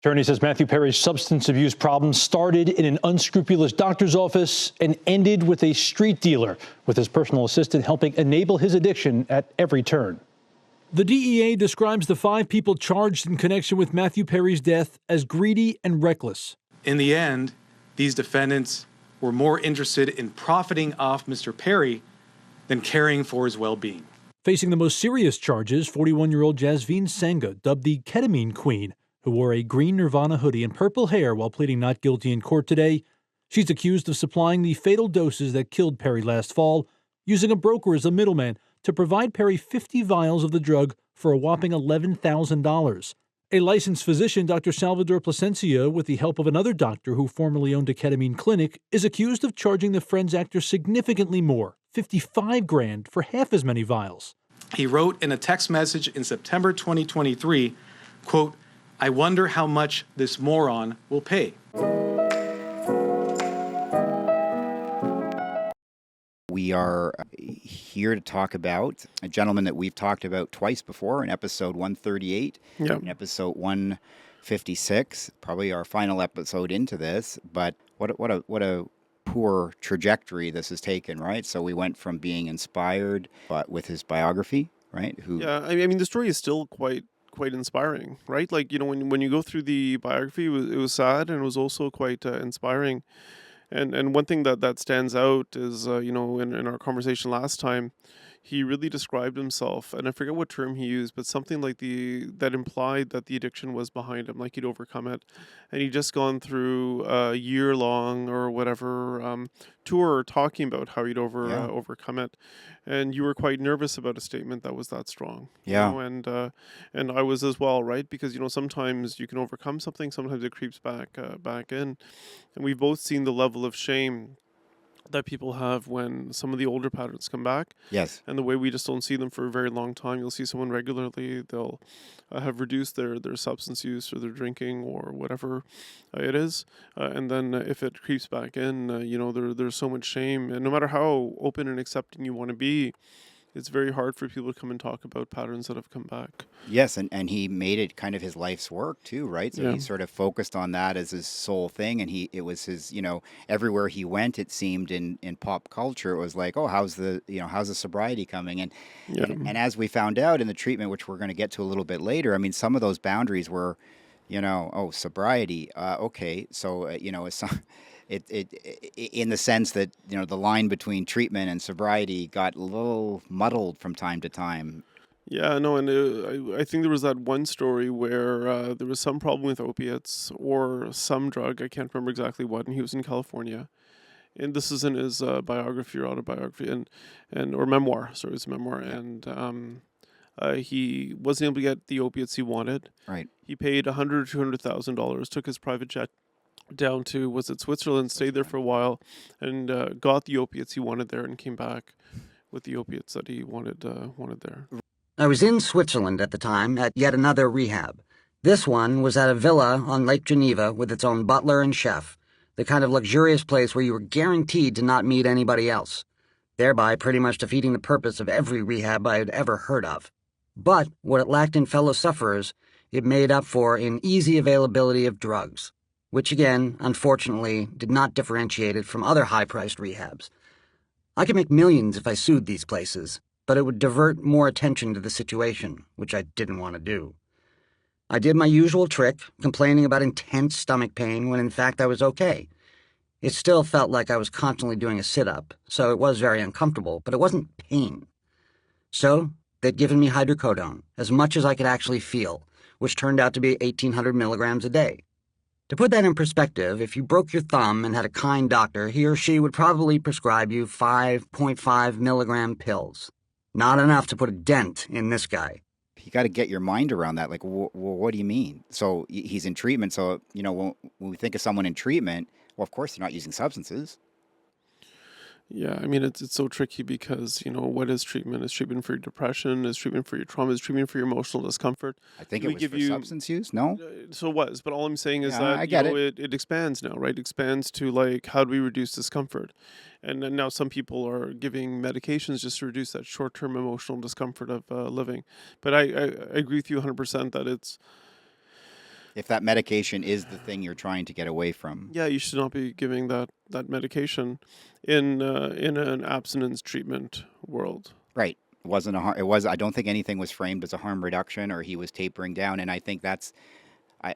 Attorney says Matthew Perry's substance abuse problem started in an unscrupulous doctor's office and ended with a street dealer, with his personal assistant helping enable his addiction at every turn. The DEA describes the 5 people charged in connection with Matthew Perry's death as greedy and reckless. In the end, these defendants were more interested in profiting off Mr. Perry than caring for his well-being. Facing the most serious charges, 41-year-old Jasveen Sangha, dubbed the ketamine queen, who wore a green Nirvana hoodie and purple hair while pleading not guilty in court today. She's accused of supplying the fatal doses that killed Perry last fall, using a broker as a middleman to provide Perry 50 vials of the drug for a whopping $11,000. A licensed physician, Dr. Salvador Plasencia, with the help of another doctor who formerly owned a ketamine clinic, is accused of charging the Friends actor significantly more, $55,000 for half as many vials. He wrote in a text message in September 2023, quote, "I wonder how much this moron will pay." We are here to talk about a gentleman that we've talked about twice before in episode 138 and episode 156, probably our final episode into this, but what a poor trajectory this has taken, right? So we went from being inspired but with his biography, right? I mean, the story is still quite inspiring, right? Like, when you go through the biography, it was sad, and it was also quite inspiring. And one thing that stands out is, in our conversation last time, he really described himself, and I forget what term he used, but something like that implied that the addiction was behind him, like he'd overcome it. And he'd just gone through a year-long or whatever tour talking about how he'd overcome it. And you were quite nervous about a statement that was that strong. Yeah. And I was as well, right? Because, sometimes you can overcome something, sometimes it creeps back in. And we've both seen the level of shame that people have when some of the older patterns come back. Yes. And the way we just don't see them for a very long time. You'll see someone regularly, they'll have reduced their substance use or their drinking or whatever it is. And then if it creeps back in, there's so much shame. And no matter how open and accepting you want to be, it's very hard for people to come and talk about patterns that have come back. Yes, and he made it kind of his life's work too, right? So he sort of focused on that as his sole thing, and it was his, everywhere he went, it seemed in pop culture, it was like, oh, how's the sobriety coming? And as we found out in the treatment, which we're going to get to a little bit later, I mean, some of those boundaries were, sobriety, okay, so it's It in the sense that the line between treatment and sobriety got a little muddled from time to time. Yeah, no, and I think there was that one story where there was some problem with opiates or some drug, I can't remember exactly what, and he was in California. And this is in his biography or autobiography or memoir. Sorry, it's a memoir. And he wasn't able to get the opiates he wanted. Right. He paid $100,000 or $200,000, took his private jet down to, was it Switzerland, stayed there for a while, and got the opiates he wanted there, and came back with the opiates that he wanted there. I was in Switzerland at the time at yet another rehab. This one was at a villa on Lake Geneva with its own butler and chef, the kind of luxurious place where you were guaranteed to not meet anybody else, thereby pretty much defeating the purpose of every rehab I had ever heard of. But what it lacked in fellow sufferers, it made up for in easy availability of drugs, which again, unfortunately, did not differentiate it from other high-priced rehabs. I could make millions if I sued these places, but it would divert more attention to the situation, which I didn't want to do. I did my usual trick, complaining about intense stomach pain when in fact I was okay. It still felt like I was constantly doing a sit-up, so it was very uncomfortable, but it wasn't pain. So they'd given me hydrocodone, as much as I could actually feel, which turned out to be 1,800 milligrams a day. To put that in perspective, if you broke your thumb and had a kind doctor, he or she would probably prescribe you 5.5 milligram pills. Not enough to put a dent in this guy. You got to get your mind around that. Like, what do you mean? So he's in treatment. So, when we think of someone in treatment, well, of course they're not using substances. Yeah, I mean, it's so tricky because, what is treatment? Is treatment for your depression? Is treatment for your trauma? Is treatment for your emotional discomfort? I think it was for substance use, no? So it was, but all I'm saying is that I get it. It expands now, right? It expands to, like, how do we reduce discomfort? And then now some people are giving medications just to reduce that short-term emotional discomfort of living. But I agree with you 100% that If that medication is the thing you're trying to get away from. Yeah, you should not be giving that medication in an abstinence treatment world. Right. It wasn't a harm. It was. I don't think anything was framed as a harm reduction, or he was tapering down. And I think that's. I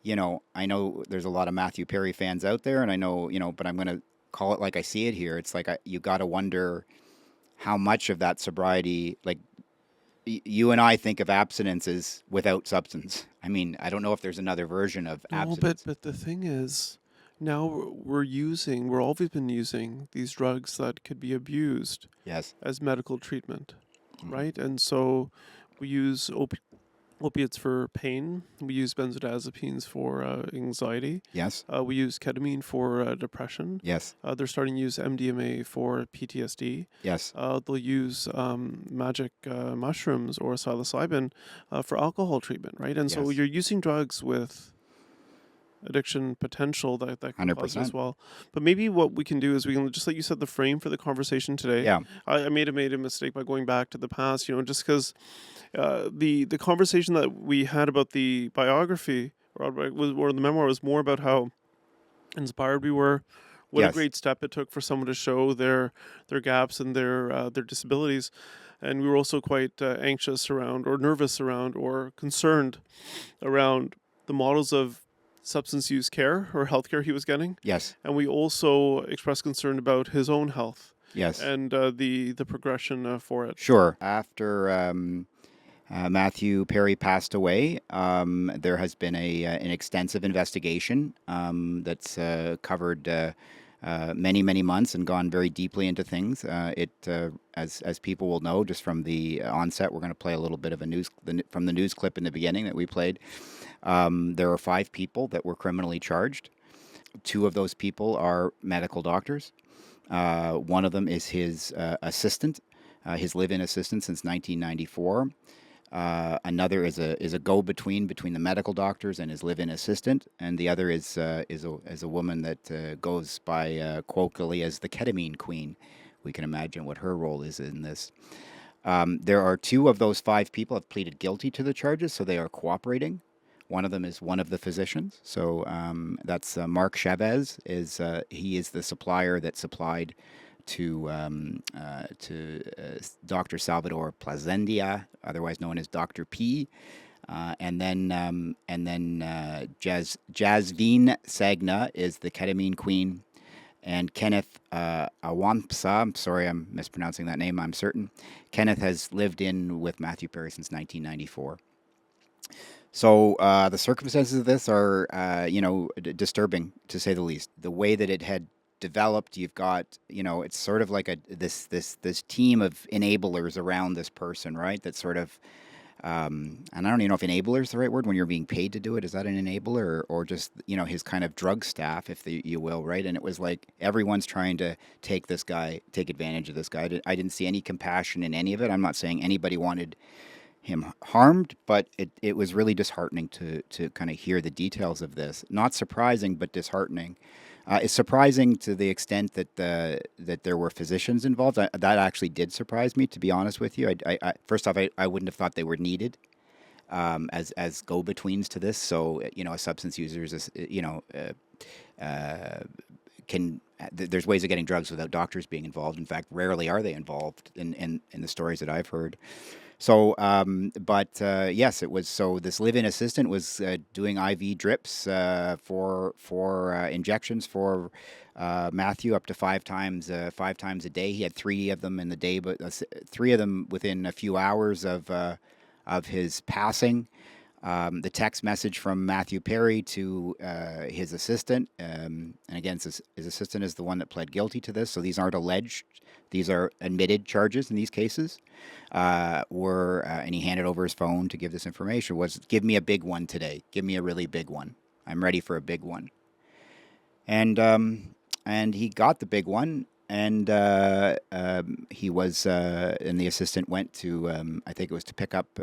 I know there's a lot of Matthew Perry fans out there, and I know, but I'm going to call it like I see it here. It's like you got to wonder how much of that sobriety, like you and I think of abstinence as without substance. I mean, I don't know if there's another version of No, abstinence. but the thing is, now we're always been using these drugs that could be abused Yes. as medical treatment, right? And so we use opiates for pain. We use benzodiazepines for anxiety. Yes. We use ketamine for depression. Yes. They're starting to use MDMA for PTSD. Yes. They'll use magic mushrooms or psilocybin for alcohol treatment, right? And so Yes. you're using drugs with addiction potential that can cause 100%. as well. But maybe what we can do is we can, just like you said, the frame for the conversation today. Yeah. I made a mistake by going back to the past, just because the conversation that we had about the biography or the memoir was more about how inspired we were. What a Yes. great step it took for someone to show their gaps and their disabilities. And we were also quite anxious around, or nervous around, or concerned around the models of substance use care or healthcare he was getting. Yes. And we also expressed concern about his own health Yes. and the progression for it. Sure. After Matthew Perry passed away, there has been an extensive investigation that's covered many, many months and gone very deeply into things. As people will know, just from the onset, we're going to play a little bit of from the news clip in the beginning that we played. There are 5 people that were criminally charged. 2 of those people are medical doctors. One of them is his assistant, his live-in assistant since 1994. Another is a go-between between the medical doctors and his live-in assistant, and the other is a woman that goes by colloquially as the ketamine queen. We can imagine what her role is in this. There are 2 of those 5 people have pleaded guilty to the charges, so they are cooperating. One of them is one of the physicians. So that's Mark Chavez. He is the supplier that supplied to Dr. Salvador Plazendia, otherwise known as Dr. P. And then Jasveen Sagna is the ketamine queen. And Kenneth Awampsa, I'm sorry I'm mispronouncing that name, I'm certain. Kenneth has lived in with Matthew Perry since 1994. So the circumstances of this are, disturbing, to say the least. The way that it had developed, you've got, it's sort of like this team of enablers around this person, right? That sort of, and I don't even know if enabler is the right word when you're being paid to do it. Is that an enabler or just, his kind of drug staff, if you will, right? And it was like everyone's trying to take advantage of this guy. I didn't see any compassion in any of it. I'm not saying anybody wanted him harmed, but it was really disheartening to kind of hear the details of this. Not surprising, but disheartening. It's surprising to the extent that there were physicians involved. That actually did surprise me, to be honest with you. First off, I wouldn't have thought they were needed as go-betweens to this. So a substance user is there's ways of getting drugs without doctors being involved. In fact, rarely are they involved in the stories that I've heard. So, yes, it was. So this live-in assistant was doing IV drips for injections for Matthew up to 5 times a day. He had 3 of them in the day, but 3 of them within a few hours of his passing. The text message from Matthew Perry to his assistant, and again, his assistant is the one that pled guilty to this. So these aren't alleged; these are admitted charges in these cases. And he handed over his phone to give this information. Was give me a big one today. Give me a really big one. I'm ready for a big one. And he got the big one. And he was, and the assistant went to, I think it was to pick up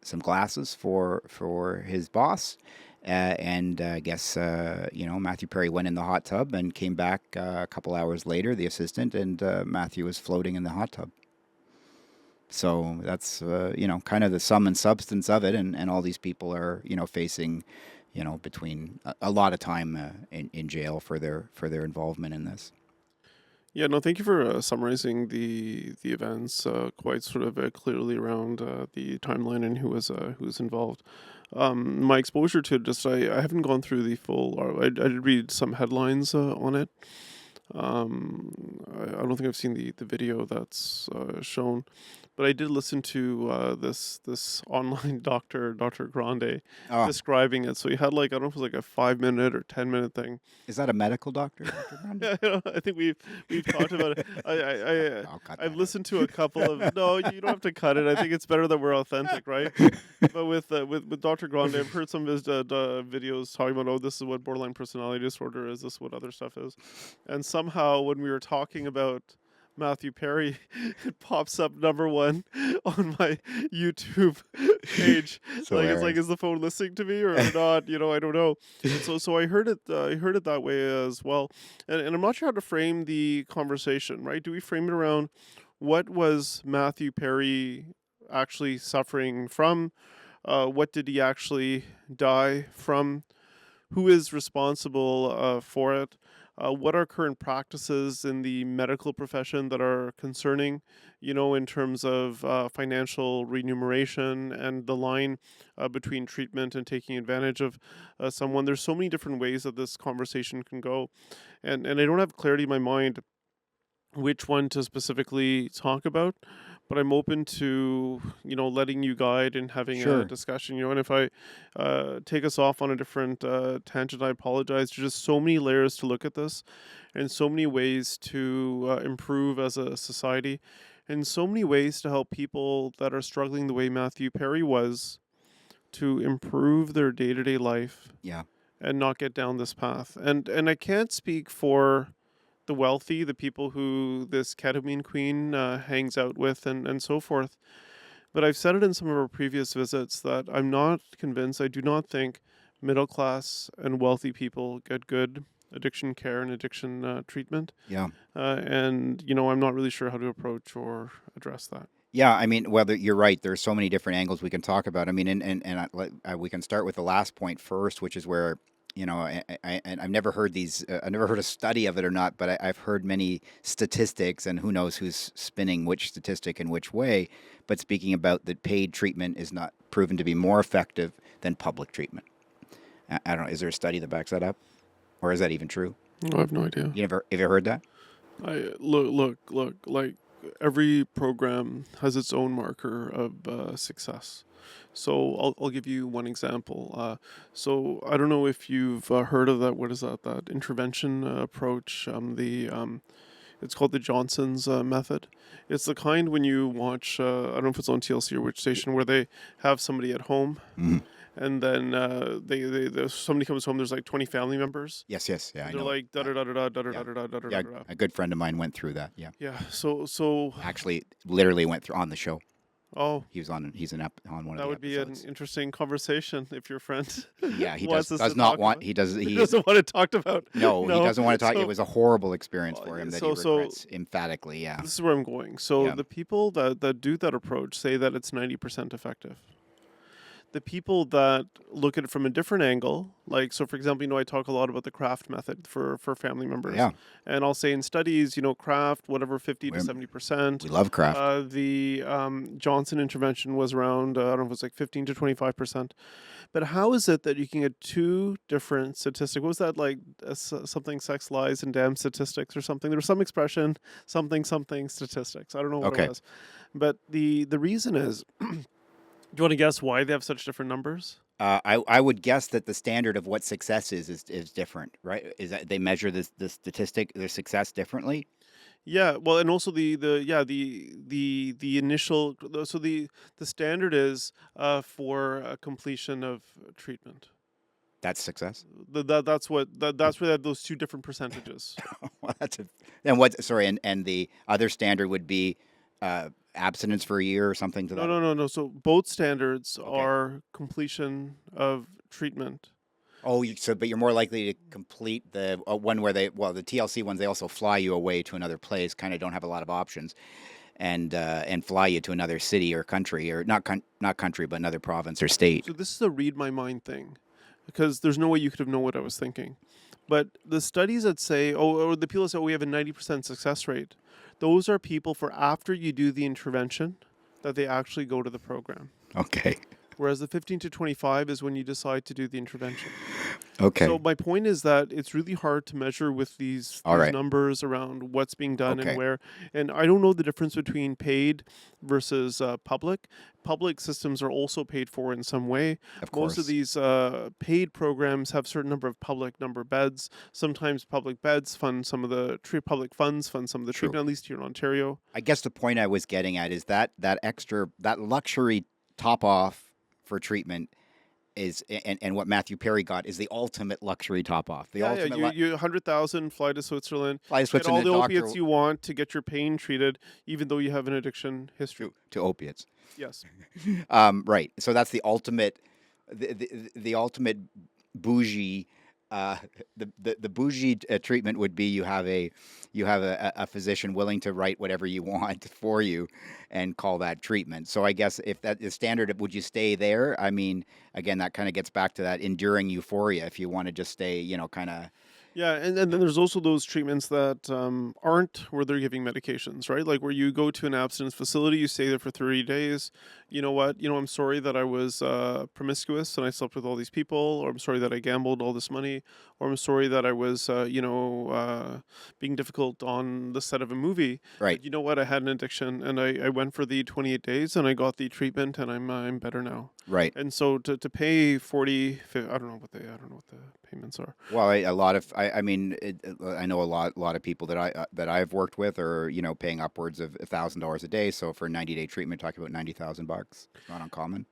some glasses for his boss. And I guess, Matthew Perry went in the hot tub and came back a couple hours later, the assistant, and Matthew was floating in the hot tub. So that's kind of the sum and substance of it, and all these people are facing between a lot of time in jail for their involvement in this. Yeah, no, thank you for summarizing the events quite sort of clearly around the timeline and who was involved. My exposure to it, I haven't gone through the full. I did read some headlines on it. I don't think I've seen the video that's shown, but I did listen to this online Dr. Grande Oh, describing it. So he had, like, I don't know if it was like a 5 minute or 10 minute thing. is that a medical doctor, Dr. Brandon? I think we've talked about it. I'll cut I've that listened to a couple of. No, you don't have to cut it. I think it's better that we're authentic, right? But with Dr. Grande, I've heard some of his videos talking about, this is what borderline personality disorder is, this is what other stuff is, and somehow when we were talking about Matthew Perry, it pops up number one on my YouTube page. So Like, it's like, is the phone listening to me or not? I don't know. And so I heard it. I heard it that way as well. And I'm not sure how to frame the conversation. Right? Do we frame it around what was Matthew Perry actually suffering from? What did he actually die from? Who is responsible for it? What are current practices in the medical profession that are concerning, in terms of financial remuneration and the line between treatment and taking advantage of someone? There's so many different ways that this conversation can go. And I don't have clarity in my mind which one to specifically talk about, but I'm open to letting you guide and having a Sure. discussion. And if I take us off on a different tangent, I apologize. There's just so many layers to look at this, and so many ways to improve as a society, and so many ways to help people that are struggling the way Matthew Perry was to improve their day-to-day life Yeah. and not get down this path. And I can't speak for the wealthy, the people who this ketamine queen hangs out with, and so forth. But I've said it in some of our previous visits that I'm not convinced. I do not think middle class and wealthy people get good addiction care and addiction treatment. Yeah. And I'm not really sure how to approach or address that. Yeah, I mean, well, you're right. There's so many different angles we can talk about. I mean, we can start with the last point first, which is where and I've never heard I've never heard a study of it or not, but I've heard many statistics, and who knows who's spinning which statistic in which way. But speaking about that, paid treatment is not proven to be more effective than public treatment. I don't know. Is there a study that backs that up, or is that even true? I have no idea. Have you ever heard that? I look. Like, every program has its own marker of success. So I'll give you one example. So I don't know if you've heard of that. What is that? That intervention approach. It's called the Johnson's method. It's the kind when you watch. I don't know if it's on TLC or which station, where they have somebody at home. Mm-hmm. And then somebody comes home. There's like 20 family members. Yes, yeah, I They're know. like da da da da da da da da da da Yeah, da. a good friend of mine went through that. Yeah, Yeah. So actually, literally went through on the show. oh, He's on one of that the would be an episodes. interesting conversation if your friend Yeah, he wants us does to not talk want. about. He does. He He doesn't want it talked about. no, he doesn't want to talk. So It was a horrible experience for him that so- he so- regrets emphatically. Yeah. this is where I'm going. So Yeah. the people that do that approach say that it's 90% effective. The people that look at it from a different angle, like, so for example, I talk a lot about the craft method for family members. Yeah. And I'll say in studies, craft, whatever, 50 to We- 70%. We love craft. The Johnson intervention was around, I don't know if it was like 15 to 25%. But how is it that you can get two different statistics? What was that, like something sex, lies, and damn statistics or something? There was some expression, something statistics. I don't know what Okay. it was. But the reason is, do you want to guess why they have such different numbers? I would guess that the standard of what success is different, right? Is that they measure the statistic, their success differently? Yeah, well, and also the initial, so the standard is for completion of treatment. That's success. That's where they have those two different percentages. Well, then what? Sorry, and the other standard would be abstinence for a year or something to that. No. So both standards Okay. are completion of treatment. Oh, but you're more likely to complete the one where the TLC ones, they also fly you away to another place, kind of don't have a lot of options. and fly you to another city or country, or not country, but another province or state. So this is a read my mind thing, because there's no way you could have known what I was thinking. But the studies that say, or the people that say, we have a 90% success rate, those are people for after you do the intervention that they actually go to the program. Okay. Whereas the 15 to 25 is when you decide to do the intervention. Okay. So my point is that it's really hard to measure with these right. numbers around what's being done Okay. and where. And I don't know the difference between paid versus public. Public systems are also paid for in some way. Of course. Most of these paid programs have certain number of public number beds. Sometimes public beds fund some of the public funds fund some of the True. treatment, at least here in Ontario. I guess the point I was getting at is that luxury top off for treatment is, and what Matthew Perry got is the ultimate luxury top off. The ultimate you 100,000, fly to Switzerland, fly to get Switzerland, all the doctor opiates you want to get your pain treated, even though you have an addiction history. to opiates. Yes. Right. So that's the ultimate, the ultimate bougie. The bougie treatment would be you have a physician willing to write whatever you want for you and call that treatment. So I guess if that is standard, would you stay there? I mean, again, that kind of gets back to that enduring euphoria. If you want to just stay, kind of. Yeah, and then there's also those treatments that aren't where they're giving medications, right? Like where you go to an abstinence facility, you stay there for 30 days. You know what? I'm sorry that I was promiscuous and I slept with all these people, or I'm sorry that I gambled all this money, or I'm sorry that I was, being difficult on the set of a movie. Right. But you know what? I had an addiction, and I went for the 28 days, and I got the treatment, and I'm better now. Right. And so to pay 40, I don't know what the payments are. Well, I know a lot of people that I've worked with are paying upwards of $1,000 a day. So for a 90-day treatment, talking about $90,000, not uncommon.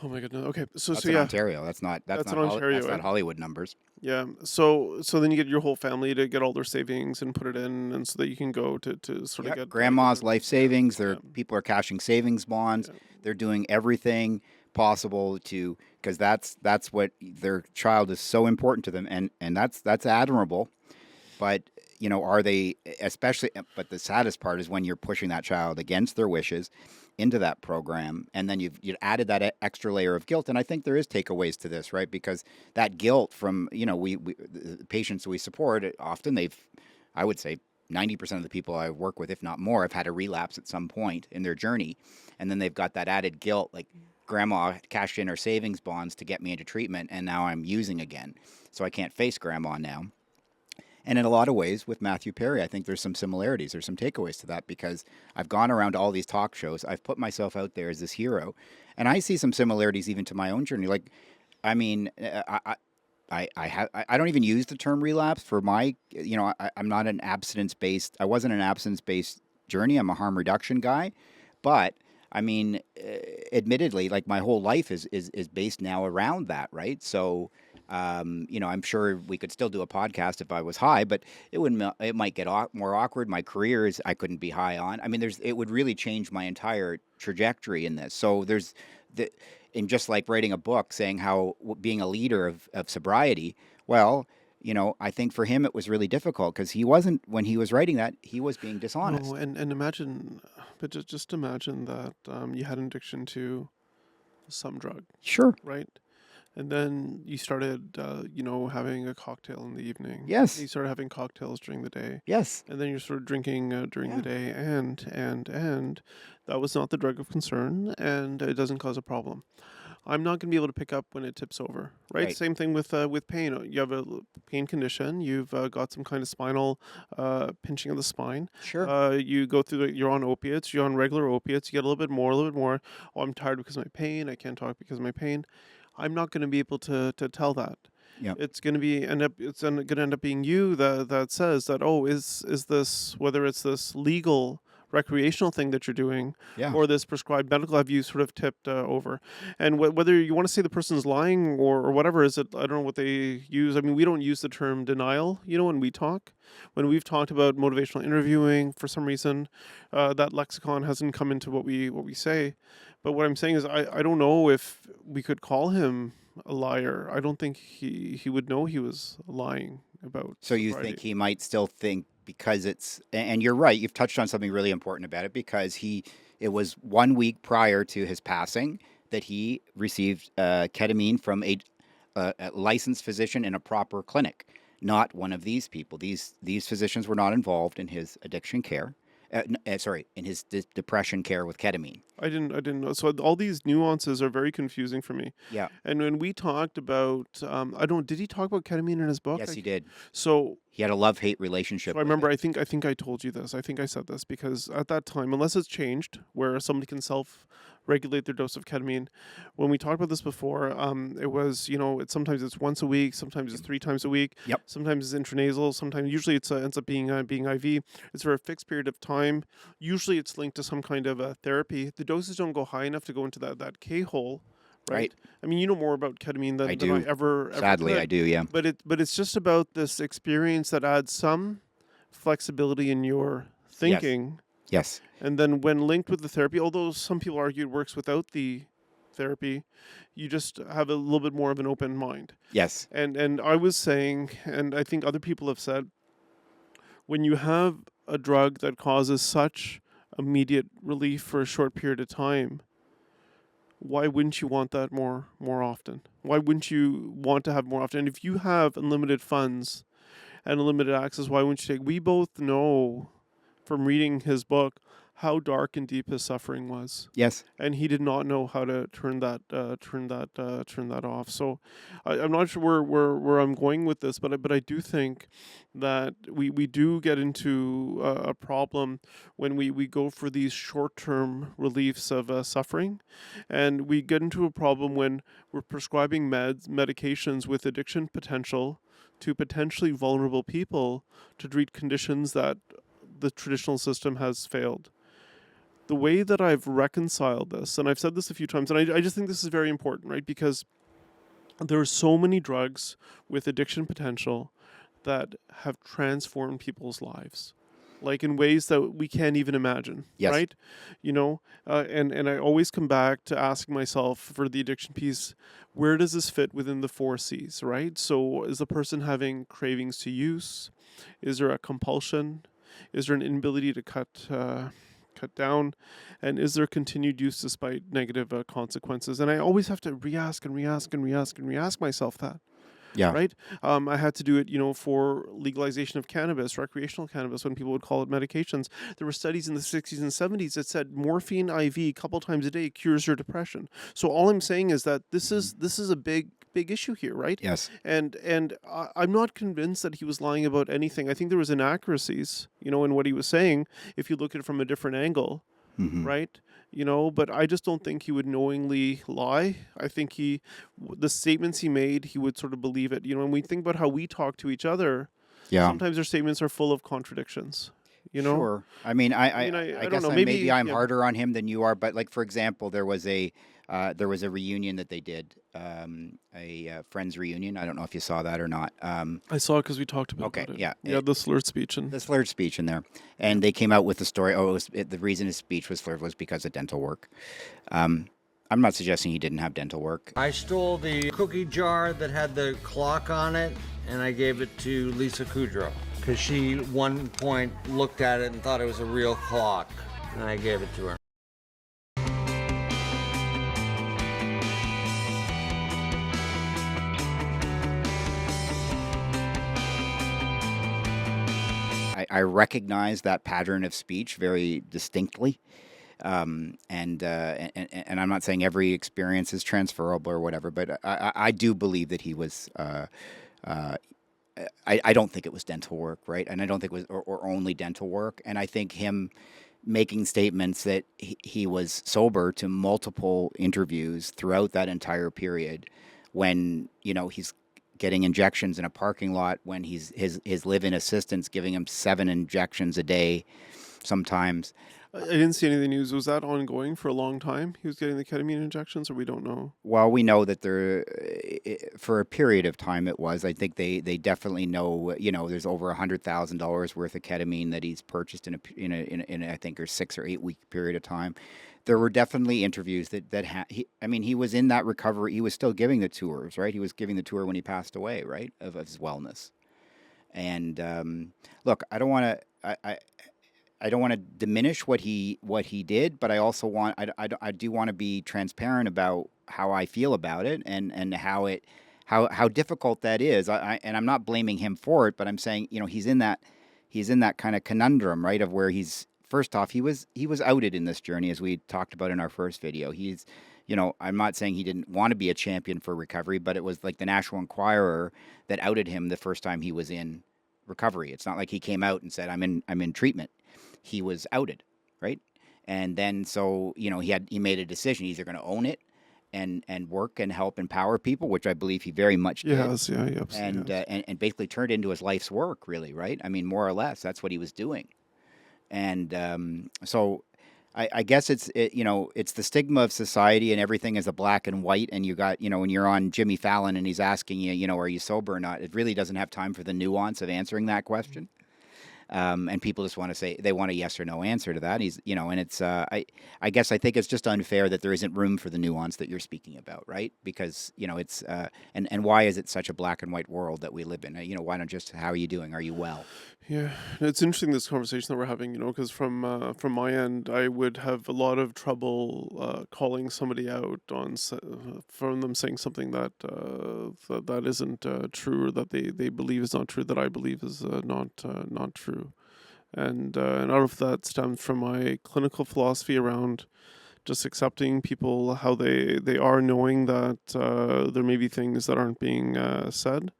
Oh my goodness. Okay, so That's so in yeah, Ontario. That's not in Ontario, that's not right? Hollywood numbers. Yeah. So then you get your whole family to get all their savings and put it in, and so that you can go to sort of Yeah, get grandma's life savings. Yeah. People are cashing savings bonds. Yeah. They're doing everything possible because that's what their child is so important to them, and that's admirable. But are they especially? But the saddest part is when you're pushing that child against their wishes into that program, and then you've added that extra layer of guilt. And I think there is takeaways to this, right? Because that guilt from we the patients we support, often I would say 90% of the people I work with, if not more, have had a relapse at some point in their journey, and then they've got that added guilt, like grandma cashed in her savings bonds to get me into treatment, and now I'm using again, so I can't face grandma now. And in a lot of ways, with Matthew Perry, I think there's some similarities. There's some takeaways to that, because I've gone around to all these talk shows. I've put myself out there as this hero, and I see some similarities even to my own journey. Like, I mean, I don't even use the term relapse for my. I'm not an abstinence-based. I wasn't an abstinence-based journey. I'm a harm reduction guy, but I mean, admittedly, like my whole life is based now around that, right? So. I'm sure we could still do a podcast if I was high, but it might get more awkward. My career I couldn't be high on. I mean, it would really change my entire trajectory in this. So in just like writing a book saying how being a leader of sobriety, well, I think for him it was really difficult because he wasn't, when he was writing that, he was being dishonest. No, and imagine, but just imagine that you had an addiction to some drug. Sure. Right? And then you started, having a cocktail in the evening. Yes. You started having cocktails during the day. Yes. And then you're sort of drinking during the day, and that was not the drug of concern, and it doesn't cause a problem. I'm not going to be able to pick up when it tips over, right? Same thing with pain. You have a pain condition. You've got some kind of spinal pinching of the spine. Sure. You go through you're on opiates. You're on regular opiates. You get a little bit more. Oh, I'm tired because of my pain. I can't talk because of my pain. I'm not going to be able to tell that. Yeah. It's going to end up being you that says that, oh, is this, whether it's this legal recreational thing that you're doing, or this prescribed medical, have you sort of tipped over? And whether you want to say the person's lying or whatever, is it, I don't know what they use. I mean, we don't use the term denial, when we talk. When we've talked about motivational interviewing, for some reason, that lexicon hasn't come into what we say. But what I'm saying is I don't know if we could call him a liar. I don't think he would know he was lying about So you sobriety. think he might still think because and you're right, you've touched on something really important about it, because it was 1 week prior to his passing that he received ketamine from a licensed physician in a proper clinic, not one of these people. These physicians were not involved in his addiction care. In his depression care with ketamine. I didn't know. So all these nuances are very confusing for me. Yeah. And when we talked about, did he talk about ketamine in his book? Yes, he did. So he had a love-hate relationship. So I remember, I think I told you this. I think I said this because at that time, unless it's changed, where somebody can self-regulate their dose of ketamine, when we talked about this before, it was, sometimes it's once a week, sometimes it's 3 times a week, Yep. sometimes it's intranasal, sometimes usually it ends up being IV. It's for a fixed period of time. Usually it's linked to some kind of therapy. The doses don't go high enough to go into that K-hole. Right. I mean, you know more about ketamine than I ever Sadly, could. I do, yeah. But it's just about this experience that adds some flexibility in your thinking. Yes. And then when linked with the therapy, although some people argue it works without the therapy, you just have a little bit more of an open mind. Yes. And I was saying, and I think other people have said, when you have a drug that causes such immediate relief for a short period of time, why wouldn't you want that more often? Why wouldn't you want to have more often? And if you have unlimited funds and unlimited access, why wouldn't you take? We both know from reading his book how dark and deep his suffering was. Yes. And he did not know how to turn that off. So I'm not sure where I'm going with this, but I do think that we do get into a problem when we go for these short-term reliefs of suffering, and we get into a problem when we're prescribing medications with addiction potential to potentially vulnerable people to treat conditions that the traditional system has failed. The way that I've reconciled this, and I've said this a few times, and I just think this is very important, right? Because there are so many drugs with addiction potential that have transformed people's lives, like in ways that we can't even imagine, yes. Right? And I always come back to asking myself for the addiction piece, where does this fit within the 4 C's, right? So is the person having cravings to use? Is there a compulsion? Is there an inability to cut down, and is there continued use despite negative consequences? And I always have to re-ask myself that. Yeah. Right. I had to do it, for legalization of cannabis, recreational cannabis, when people would call it medications. There were studies in the 60s and 70s that said morphine IV a couple times a day cures your depression. So all I'm saying is that this is a big issue here, right? Yes. And I'm not convinced that he was lying about anything. I think there was inaccuracies, in what he was saying, if you look at it from a different angle, right? But I just don't think he would knowingly lie. I think the statements he made, he would sort of believe it. And we think about how we talk to each other. Yeah. Sometimes our statements are full of contradictions. Sure. I mean, I don't guess know. Maybe I'm harder on him than you are. But like, for example, there was a reunion that they did, a Friends reunion. I don't know if you saw that or not. I saw it because we talked about it. Yeah. Yeah, the slurred speech. The slurred speech in there. And they came out with the story, the reason his speech was slurred was because of dental work. I'm not suggesting he didn't have dental work. I stole the cookie jar that had the clock on it, and I gave it to Lisa Kudrow, because she, one point, looked at it and thought it was a real clock, and I gave it to her. I recognize that pattern of speech very distinctly, and I'm not saying every experience is transferable or whatever, but I do believe that he was. I don't think it was dental work, right? And I don't think it was or only dental work. And I think him making statements that he was sober to multiple interviews throughout that entire period, when he's getting injections in a parking lot, when his live-in assistant's giving him 7 injections a day sometimes. I didn't see any of the news. Was that ongoing for a long time? He was getting the ketamine injections, or we don't know? Well, we know that for a period of time it was. I think they definitely know. There's over $100,000 worth of ketamine that he's purchased in I think a 6 or 8 week period of time. There were definitely interviews he was in that recovery. He was still giving the tours, right? He was giving the tour when he passed away, right, of his wellness. And look, I don't want to diminish what he did, but I also I do want to be transparent about how I feel about it, and how difficult that is. And I'm not blaming him for it, but I'm saying, he's in that kind of conundrum, right? Of where first off, he was outed in this journey, as we talked about in our first video. I'm not saying he didn't want to be a champion for recovery, but it was like the National Enquirer that outed him the first time he was in recovery. It's not like he came out and said, I'm in treatment. He was outed, right? And then so he made a decision. He's either going to own it and work and help empower people, which I believe he very much did. Yes, yeah, he absolutely has. And basically turned into his life's work, really, right? I mean, more or less, that's what he was doing. And so I guess it's the stigma of society, and everything is a black and white. And you got, when you're on Jimmy Fallon and he's asking you, are you sober or not? It really doesn't have time for the nuance of answering that question. And people just want to say they want a yes or no answer to that. And it's I guess I think it's just unfair that there isn't room for the nuance that you're speaking about, right? Because it's and why is it such a black and white world that we live in? Why not just, how are you doing? Are you well? Yeah, it's interesting, this conversation that we're having, because from my end, I would have a lot of trouble calling somebody out on from them saying something that that isn't true, or that they believe is not true, that I believe is not true. And I don't know if that stems from my clinical philosophy around just accepting people how they are, knowing that there may be things that aren't being said.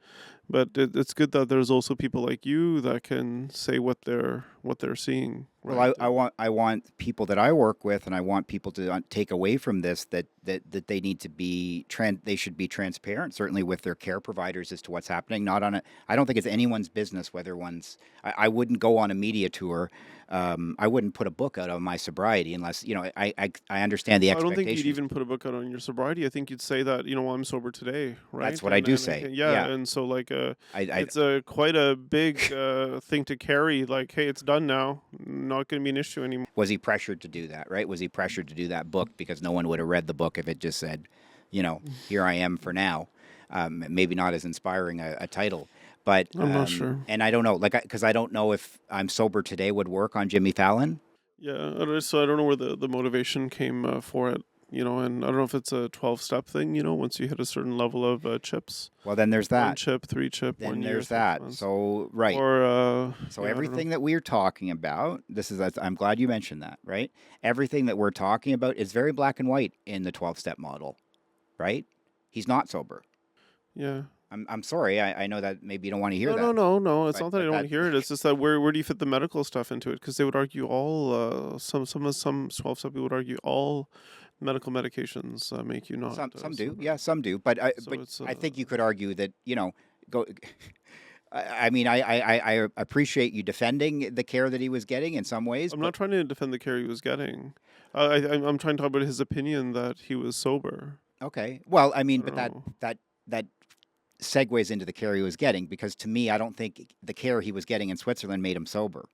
But it's good that there's also people like you that can say what they're seeing. Right? Well, I want people that I work with, and I want people to take away from this that they need to be they should be transparent, certainly with their care providers, as to what's happening. I don't think it's anyone's business whether I wouldn't go on a media tour. I wouldn't put a book out on my sobriety unless I understand the expectations. I don't think you'd even put a book out on your sobriety. I think you'd say that I'm sober today, right? That's what I do say. Yeah, and so it's quite a big thing to carry. Like, hey, it's done now. Not going to be an issue anymore. Was he pressured to do that, right? Was he pressured to do that book because no one would have read the book if it just said, here I am for now? Maybe not as inspiring a title, but I'm not sure. And I don't know, because I don't know if I'm sober today would work on Jimmy Fallon. Yeah, so I don't know where the motivation came for it. And I don't know if it's a 12-step thing, once you hit a certain level of chips. Well, then there's that. 1 chip, 3 chip, then 1 year. There's that. So, right. Or, so everything that we're talking about, I'm glad you mentioned that, right? Everything that we're talking about is very black and white in the 12-step model, right? He's not sober. Yeah. I'm sorry. I know that maybe you don't want to hear that. No. It's not that I don't want to hear it. It's just that where do you fit the medical stuff into it? Because they would argue all, some 12-step people would argue all medical medications make you not. Some do. Yeah, some do. But I think you could argue that, go. I mean, I appreciate you defending the care that he was getting in some ways. I'm not trying to defend the care he was getting. I'm trying to talk about his opinion that he was sober. Okay. Well, I mean, but that segues into the care he was getting, because to me, I don't think the care he was getting in Switzerland made him sober.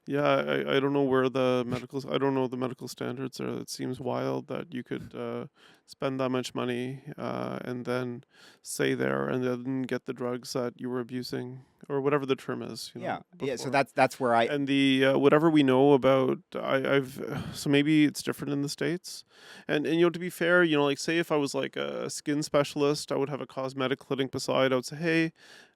Yeah, I don't know where I don't know the medical standards are. It seems wild that you could spend that much money and then stay there and then get the drugs that you were abusing, or whatever the term is. Yeah. So that's where and the whatever we know about so maybe it's different in the States, and to be fair, like, say if I was like a skin specialist, I would have a cosmetic clinic beside. I would say, hey,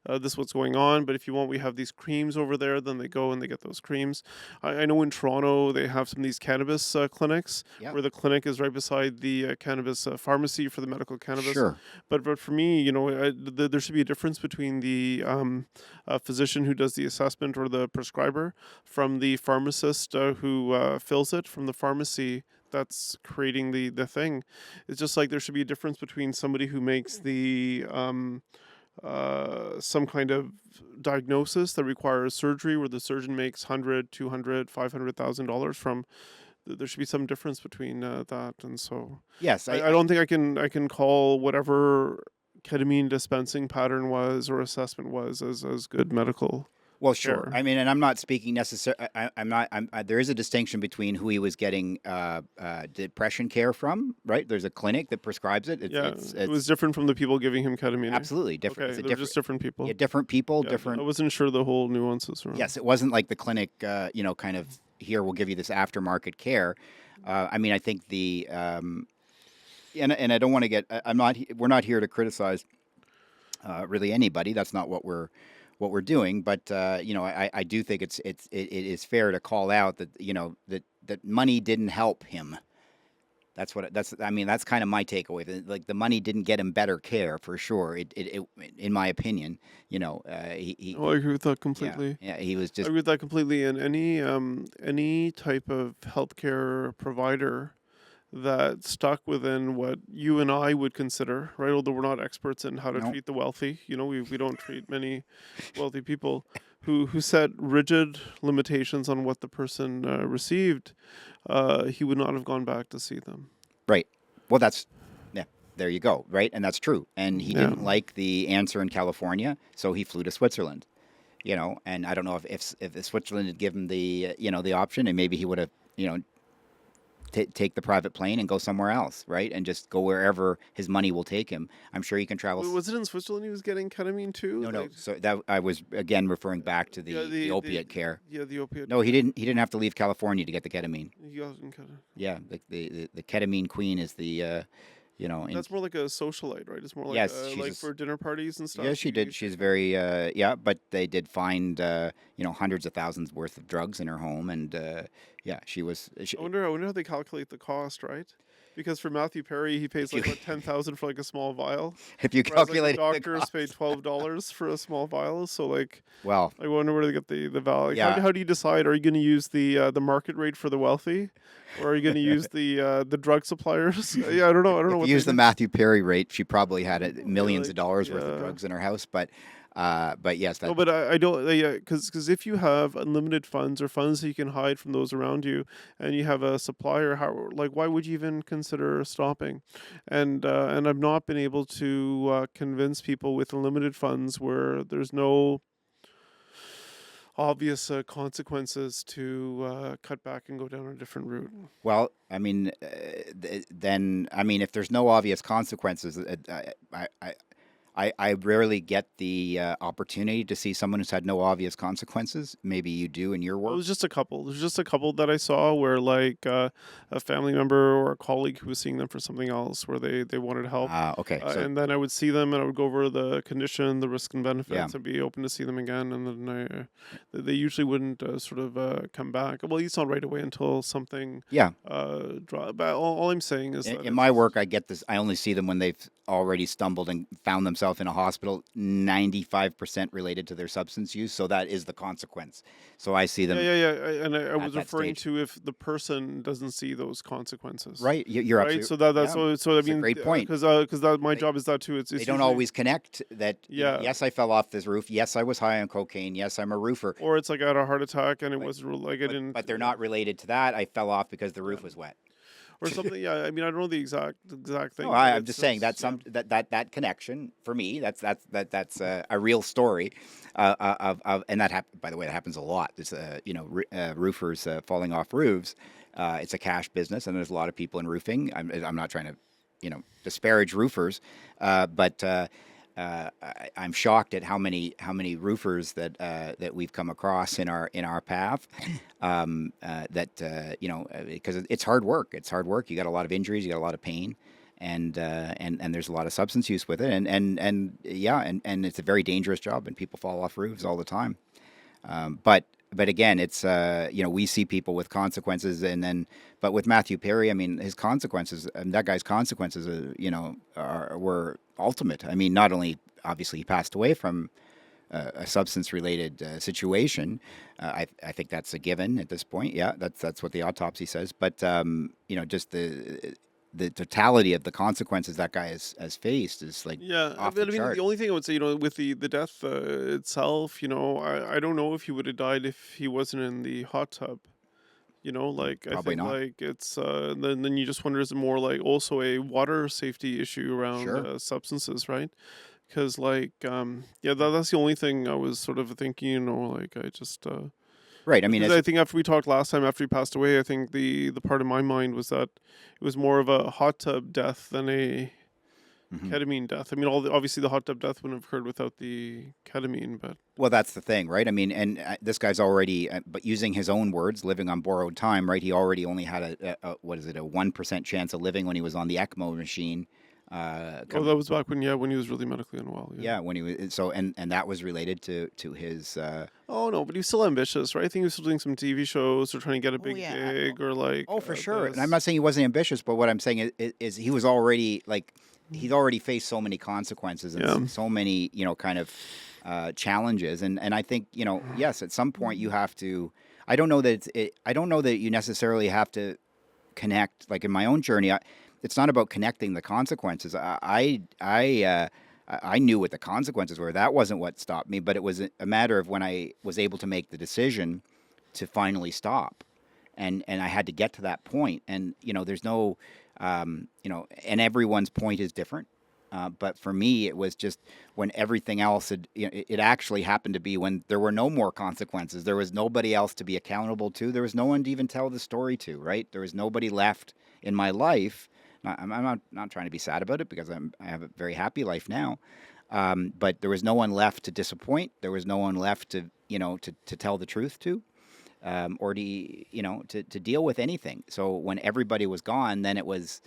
this is what's going on, but if you want, we have these creams over there. Then they go and they get those creams. I know in Toronto they have some of these cannabis clinics, where the clinic is right beside the cannabis pharmacy for the medical cannabis. Sure. But for me, there should be a difference between the physician who does the assessment, or the prescriber, from the pharmacist who fills it, from the pharmacy that's creating the thing. It's just like there should be a difference between somebody who makes the some kind of diagnosis that requires surgery, where the surgeon makes $100,000, $200,000, $500,000 from. There should be some difference between that, and so yes, I don't think I can call whatever ketamine dispensing pattern was or assessment was as good medical. Well, sure. care. I mean, and I'm not speaking necessarily. I'm not. There is a distinction between who he was getting depression care from, right? There's a clinic that prescribes it. It was different from the people giving him ketamine. Absolutely different. Okay, It's a they're just different people. Yeah, different people, Yeah, different. I wasn't sure the whole nuances. Around. Yes, it wasn't like the clinic, kind of here we'll give you this aftermarket care. I mean, I think and I don't want to get. We're not here to criticize really anybody. That's not what we're doing. But I do think it is fair to call out that that money didn't help him. I mean, that's kind of my takeaway. Like the money didn't get him better care for sure. It in my opinion, he. Oh, I agree with that completely. Yeah, he was just. I agree with that completely. And any type of healthcare provider that stuck within what you and I would consider, right? Although we're not experts in how to treat the wealthy, we don't treat many wealthy people who set rigid limitations on what the person received. He would not have gone back to see them. Right. Well, there you go. Right. And that's true. And he didn't like the answer in California, so he flew to Switzerland, and I don't know if Switzerland had given the, the option, and maybe he would have, take the private plane and go somewhere else, right? And just go wherever his money will take him. I'm sure he can travel. Was it in Switzerland he was getting ketamine too? No. So that I was again referring back to the opiate care. Yeah, the opiate. No, he didn't. He didn't have to leave California to get the ketamine. He got it in Canada. Yeah, the ketamine queen is the. That's more like a socialite, right? It's more like like for dinner parties and stuff. Yeah, she did. She's very but they did find hundreds of thousands worth of drugs in her home, and she was. I wonder how they calculate the cost, right? Because for Matthew Perry, he pays like $10,000 for like a small vial. If you calculate, doctors pay $12 for a small vial. So well, I wonder where they get the value. Yeah. How do you decide? Are you going to use the market rate for the wealthy, or are you going to use the drug suppliers? Yeah, I don't know. If you use the Matthew Perry rate, she probably had millions of dollars worth of drugs in her house, but yes. No, but I don't. Because if you have unlimited funds or funds that you can hide from those around you, and you have a supplier, why would you even consider stopping? And I've not been able to convince people with unlimited funds where there's no obvious consequences to cut back and go down a different route. Well, I mean, if there's no obvious consequences, I rarely get the opportunity to see someone who's had no obvious consequences. Maybe you do in your work. It was just a couple. There's just a couple that I saw where a family member or a colleague who was seeing them for something else where they wanted help. Okay. And then I would see them and I would go over the condition, the risk and benefits, and be open to see them again. And then they usually wouldn't come back. Well, it's not right away until something. But all I'm saying is in my work, I get this. I only see them when they've already stumbled and found themselves in a hospital, 95% related to their substance use. So that is the consequence. So I see them. And I was referring to if the person doesn't see those consequences. Right. You're right. Absolutely. So I mean, a great point. Because my job is that too. They don't always connect that. Yes, I fell off this roof. Yes, I was high on cocaine. Yes, I'm a roofer. Or it's like I had a heart attack and it wasn't like I didn't. But they're not related to that. I fell off because the roof was wet. Or something, yeah. I mean, I don't know the exact thing. No, I'm just saying that that connection for me. That's a real story and that happens. By the way, that happens a lot. It's roofers falling off roofs. It's a cash business, and there's a lot of people in roofing. I'm not trying to disparage roofers, but I'm shocked at how many roofers that we've come across in our path. Because it's hard work. It's hard work. You got a lot of injuries. You got a lot of pain, and there's a lot of substance use with it. And it's a very dangerous job, and people fall off roofs all the time. But again, it's we see people with consequences, but with Matthew Perry, I mean, his consequences, that guy's consequences, were ultimate. I mean, not only obviously he passed away from a substance-related situation. I think that's a given at this point. Yeah, that's what the autopsy says. But just the totality of the consequences that guy has faced is off the chart. The only thing I would say, with the death itself, I don't know if he would have died if he wasn't in the hot tub. Probably I think not. it's then you just wonder, is it more like also a water safety issue around Sure. substances, right? because that's the only thing I was sort of thinking, like I just Right. I mean, because it's I think after we talked last time, after he passed away, I think the part of my mind was that it was more of a hot tub death than a ketamine death. I mean, obviously the hot tub death wouldn't have occurred without the ketamine, but well, that's the thing, right? I mean, and this guy's already, but using his own words, living on borrowed time, right? He already only had a what is it, a 1% chance of living when he was on the ECMO machine. that was back when he was really medically unwell. Yeah, when he was so, and that was related to his. Oh no, but he was still ambitious, right? I think he was still doing some TV shows or trying to get a big gig or like. Oh, for sure. And I'm not saying he wasn't ambitious, but what I'm saying is he was already like he's already faced so many consequences and so many kind of challenges, and I think yes, at some point you have to. I don't know that I don't know that you necessarily have to connect. Like in my own journey, it's not about connecting the consequences. I knew what the consequences were. That wasn't what stopped me, but it was a matter of when I was able to make the decision to finally stop, and I had to get to that point. And there's no, and everyone's point is different. But for me, it was just when everything else had, it actually happened to be when there were no more consequences. There was nobody else to be accountable to. There was no one to even tell the story to, right? There was nobody left in my life. I'm not trying to be sad about it because I have a very happy life now. But there was no one left to disappoint. There was no one left to tell the truth to, or to deal with anything. So when everybody was gone, then it was,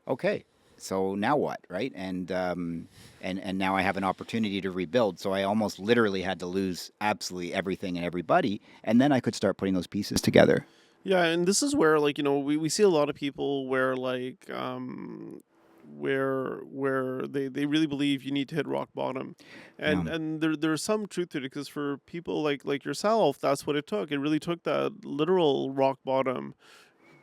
okay. So now what, right? And now I have an opportunity to rebuild. So I almost literally had to lose absolutely everything and everybody, and then I could start putting those pieces together. Yeah, and this is where we see a lot of people where where they really believe you need to hit rock bottom, and there's some truth to it because for people like yourself, that's what it took. It really took that literal rock bottom.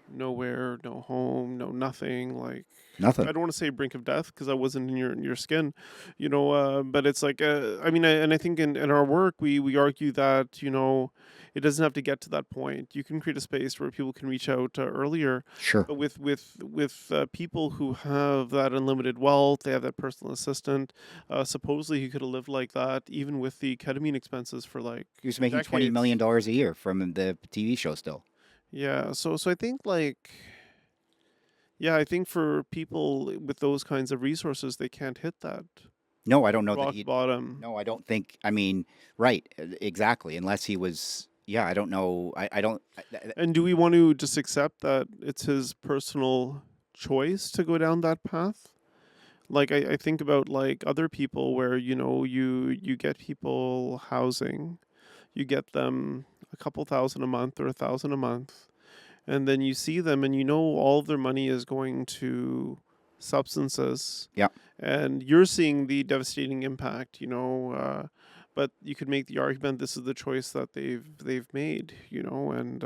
Nowhere, no home, no nothing. Like Nothing. I don't want to say brink of death because I wasn't in your skin, But it's like I mean, and I think in our work we argue that it doesn't have to get to that point. You can create a space where people can reach out earlier. Sure. But with people who have that unlimited wealth, they have that personal assistant. Supposedly he could have lived like that even with the ketamine expenses for like. He was making decades. $20 million a year from the TV show still. Yeah, so I think I think for people with those kinds of resources, they can't hit that No, I don't know rock that bottom. No, I don't think. I mean, right, exactly. Unless he was. Yeah, I don't know. I don't. And do we want to just accept that it's his personal choice to go down that path? Like I think about like other people where you get people housing, you get them a couple thousand a month or 1,000 a month, and then you see them and all of their money is going to substances. Yeah. And you're seeing the devastating impact, but you could make the argument this is the choice that they've made, and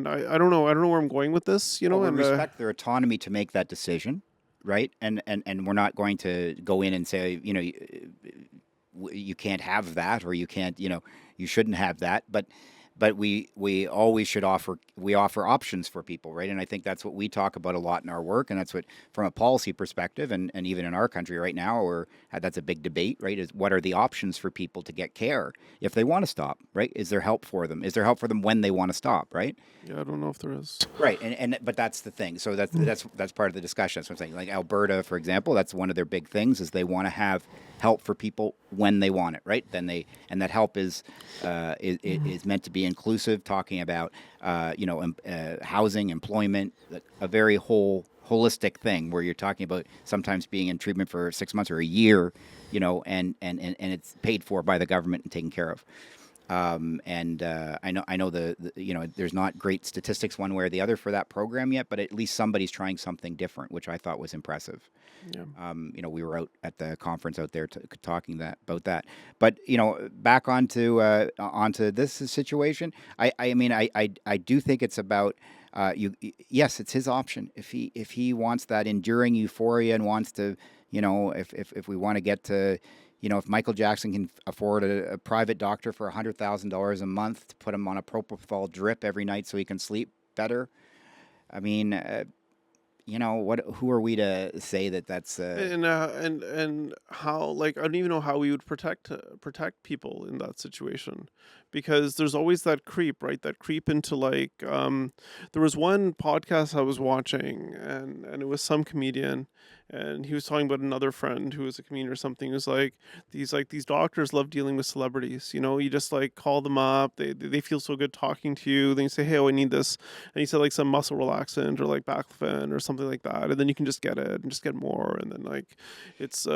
I don't know where I'm going with this, Well, we and respect their autonomy to make that decision, right? And we're not going to go in and say, you can't have that, or you can't, you shouldn't have that. But we always should offer options for people, right? And I think that's what we talk about a lot in our work, and that's what, from a policy perspective, and even in our country right now, that's a big debate, right? Is what are the options for people to get care if they want to stop, right? Is there help for them? Is there help for them when they want to stop, right? Yeah, I don't know if there is. Right, but that's the thing. So that's part of the discussion. So I'm saying, like Alberta, for example, that's one of their big things is they want to have help for people when they want it, right? And that help is meant to be inclusive, talking about housing, employment, a very holistic thing where you're talking about sometimes being in treatment for 6 months or a year, and it's paid for by the government and taken care of. I know there's not great statistics one way or the other for that program yet, but at least somebody's trying something different, which I thought was impressive. Yeah. We were out at the conference out there talking about that. But back onto this situation. I do think it's about yes, it's his option if he wants that enduring euphoria and wants to if we want to get to. If Michael Jackson can afford a private doctor for $100,000 a month to put him on a propofol drip every night so he can sleep better, I mean, who are we to say that that's And how, like, I don't even know how we would protect people in that situation, because there's always that creep, right? That creep into, like, there was one podcast I was watching, and it was some comedian, and he was talking about another friend who was a comedian or something. He was like these doctors love dealing with celebrities. You just like call them up, they feel so good talking to you. Then you say, hey, oh, I need this, and he said like some muscle relaxant or like baclofen or something like that, and then you can just get it and just get more, and then like it's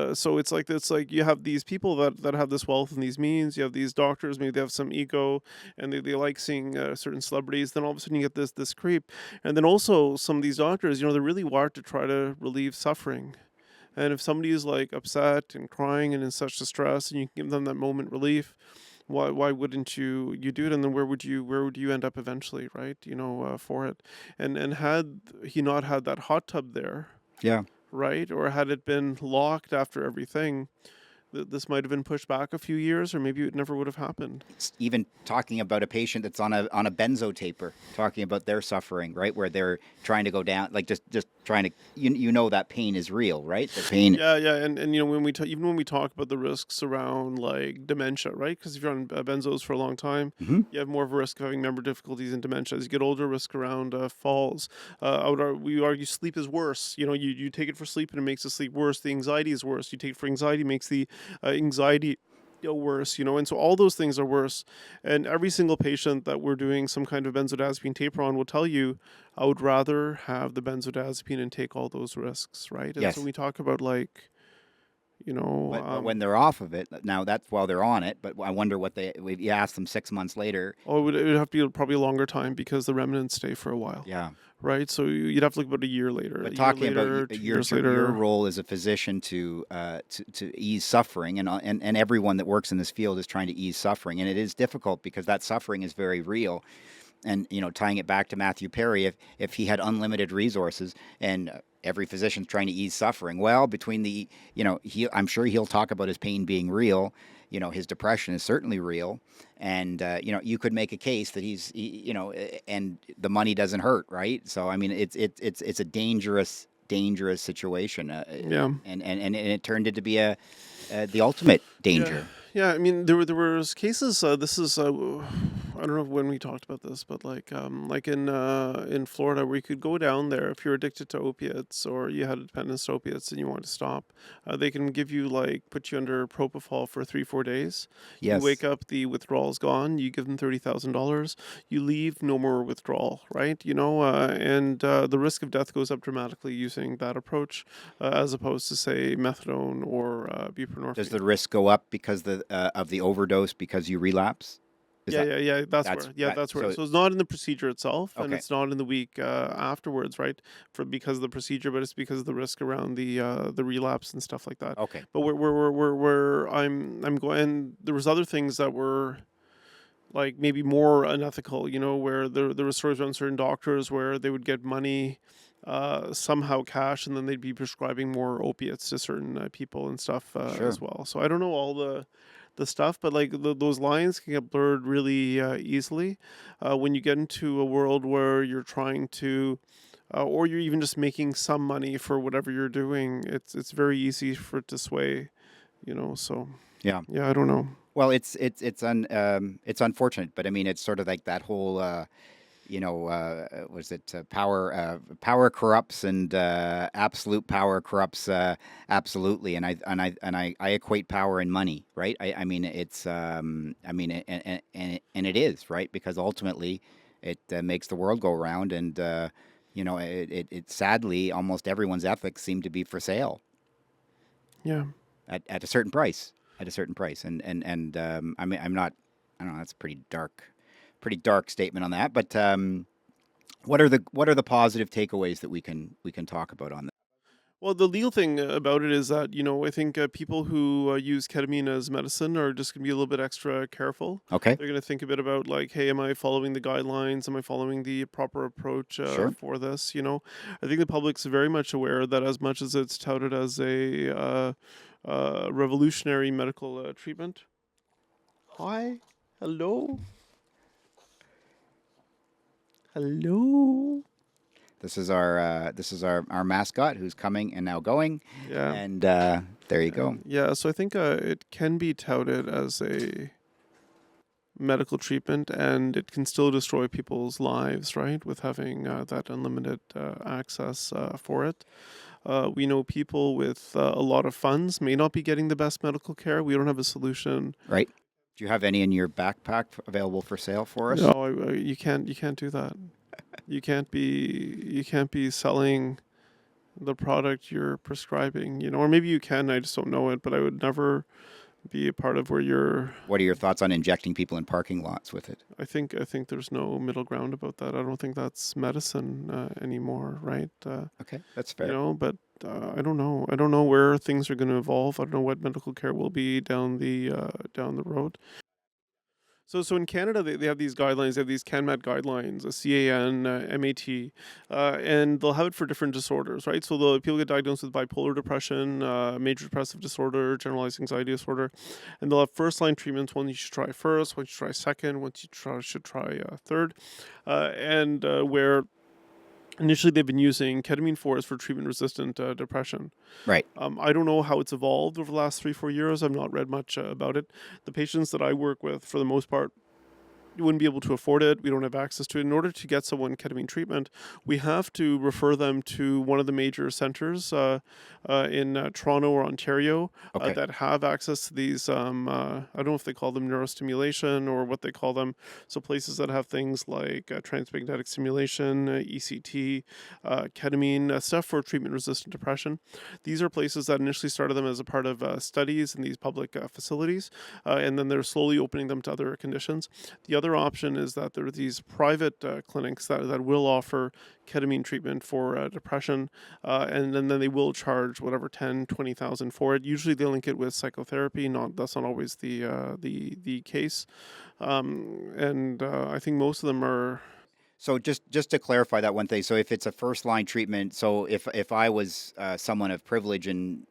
like you have these people that have this wealth and these means. You have these doctors, maybe they have some ego, and they like seeing certain celebrities. Then all of a sudden you get this creep, and then also some of these doctors, they're really wired to try to relieve suffering. And if somebody is like upset and crying and in such distress, and you can give them that moment relief, why wouldn't you do it? And then where would you end up eventually, right? For it. And had he not had that hot tub there, yeah. right, or had it been locked after everything, this might have been pushed back a few years, or maybe it never would have happened. It's even talking about a patient that's on a benzotaper, talking about their suffering, right, where they're trying to go down, like just trying to, that pain is real, right? The pain. Yeah, and when even when we talk about the risks around like dementia, right? Because if you're on benzos for a long time, you have more of a risk of having memory difficulties and dementia. As you get older, risk around falls. We argue sleep is worse. You take it for sleep and it makes the sleep worse. The anxiety is worse. You take it for anxiety, makes the anxiety worse, and so all those things are worse. And every single patient that we're doing some kind of benzodiazepine taper on will tell you, I would rather have the benzodiazepine and take all those risks, right? And Yes. so we talk about like, But when they're off of it, now that's while they're on it, but I wonder what you ask them 6 months later. it would have to be probably a longer time, because the remnants stay for a while. Yeah. Right. So you'd have to look about a year later. But a talking year later, about 2 your years later. role as a physician to ease suffering, and everyone that works in this field is trying to ease suffering, and it is difficult because that suffering is very real. And tying it back to Matthew Perry, if he had unlimited resources and every physician's trying to ease suffering, well, between the I'm sure he'll talk about his pain being real. His depression is certainly real, and you could make a case that and the money doesn't hurt, right? So I mean, it's a dangerous situation. Yeah. And it turned into be the ultimate danger. Yeah, I mean, there was cases. This is I don't know when we talked about this, but like in Florida, where you could go down there if you're addicted to opiates or you had a dependence to opiates and you want to stop. They can give you put you under propofol for 3-4 days. Yes. You wake up, the withdrawal's gone. You give them $30,000. You leave, no more withdrawal, right? And the risk of death goes up dramatically using that approach, as opposed to say methadone or buprenorphine. Does the risk go up because of the overdose because you relapse? Yeah. That's where. So it's not in the procedure itself, and Okay. it's not in the week afterwards, right? Because of the procedure, but it's because of the risk around the relapse and stuff like that. Okay. But I'm going. And there was other things that were like maybe more unethical, where there was stories around certain doctors where they would get money, somehow cash, and then they'd be prescribing more opiates to certain people and stuff Sure. as well. So I don't know all the stuff, but like those lines can get blurred really easily when you get into a world where you're trying to, or you're even just making some money for whatever you're doing. It's very easy for it to sway, So Yeah. I don't know. Well, it's unfortunate, but I mean, it's sort of like that whole, was it power corrupts, and absolute power corrupts absolutely, and I equate power and money, right? I mean, it's and it is, right, because ultimately it makes the world go round, and it sadly almost everyone's ethics seem to be for sale. Yeah. At a certain price. And I mean, I'm not, I don't know, that's a pretty dark statement on that, but what are the positive takeaways that we can talk about on that? Well, the legal thing about it is that, I think people who use ketamine as medicine are just going to be a little bit extra careful. Okay. They're going to think a bit about like, hey, am I following the guidelines? Am I following the proper approach Sure. for this? I think the public's very much aware that as much as it's touted as a revolutionary medical treatment. Hi. Hello. This is our mascot who's coming and now going. Yeah. And there you go. Yeah, so I think it can be touted as a medical treatment, and it can still destroy people's lives, right, with having that unlimited access for it. We know people with a lot of funds may not be getting the best medical care. We don't have a solution. Right. Do you have any in your backpack available for sale for us? No, you can't do that. You can't be selling the product you're prescribing, or maybe you can, I just don't know it, but I would never be a part of where you're. What are your thoughts on injecting people in parking lots with it? I think there's no middle ground about that. I don't think that's medicine anymore, right? Okay, that's fair. But I don't know. I don't know where things are going to evolve. I don't know what medical care will be down the road. So in Canada, they have these guidelines. They have these CanMed guidelines, a CAN, MAT, and they'll have it for different disorders, right? So people get diagnosed with bipolar depression, major depressive disorder, generalized anxiety disorder, and they'll have first-line treatments. One you should try first, one you should try second, one you should try third, and where initially they've been using ketamine for treatment-resistant depression. Right. I don't know how it's evolved over the last 3-4 years. I've not read much about it. The patients that I work with, for the most part, you wouldn't be able to afford it. We don't have access to it. In order to get someone ketamine treatment, we have to refer them to one of the major centers in Toronto or Ontario that have access to these, I don't know if they call them neurostimulation or what they call them. So places that have things like transmagnetic stimulation, ECT, ketamine, stuff for treatment-resistant depression. These are places that initially started them as a part of studies in these public facilities, and then they're slowly opening them to other conditions. The other option is that there are these private clinics that will offer ketamine treatment for depression, and then they will charge whatever 10, 20,000 for it. Usually they link it with psychotherapy. That's not always the case, and I think most of them are. So just to clarify that one thing, so if it's a first line treatment, so if I was someone of privilege in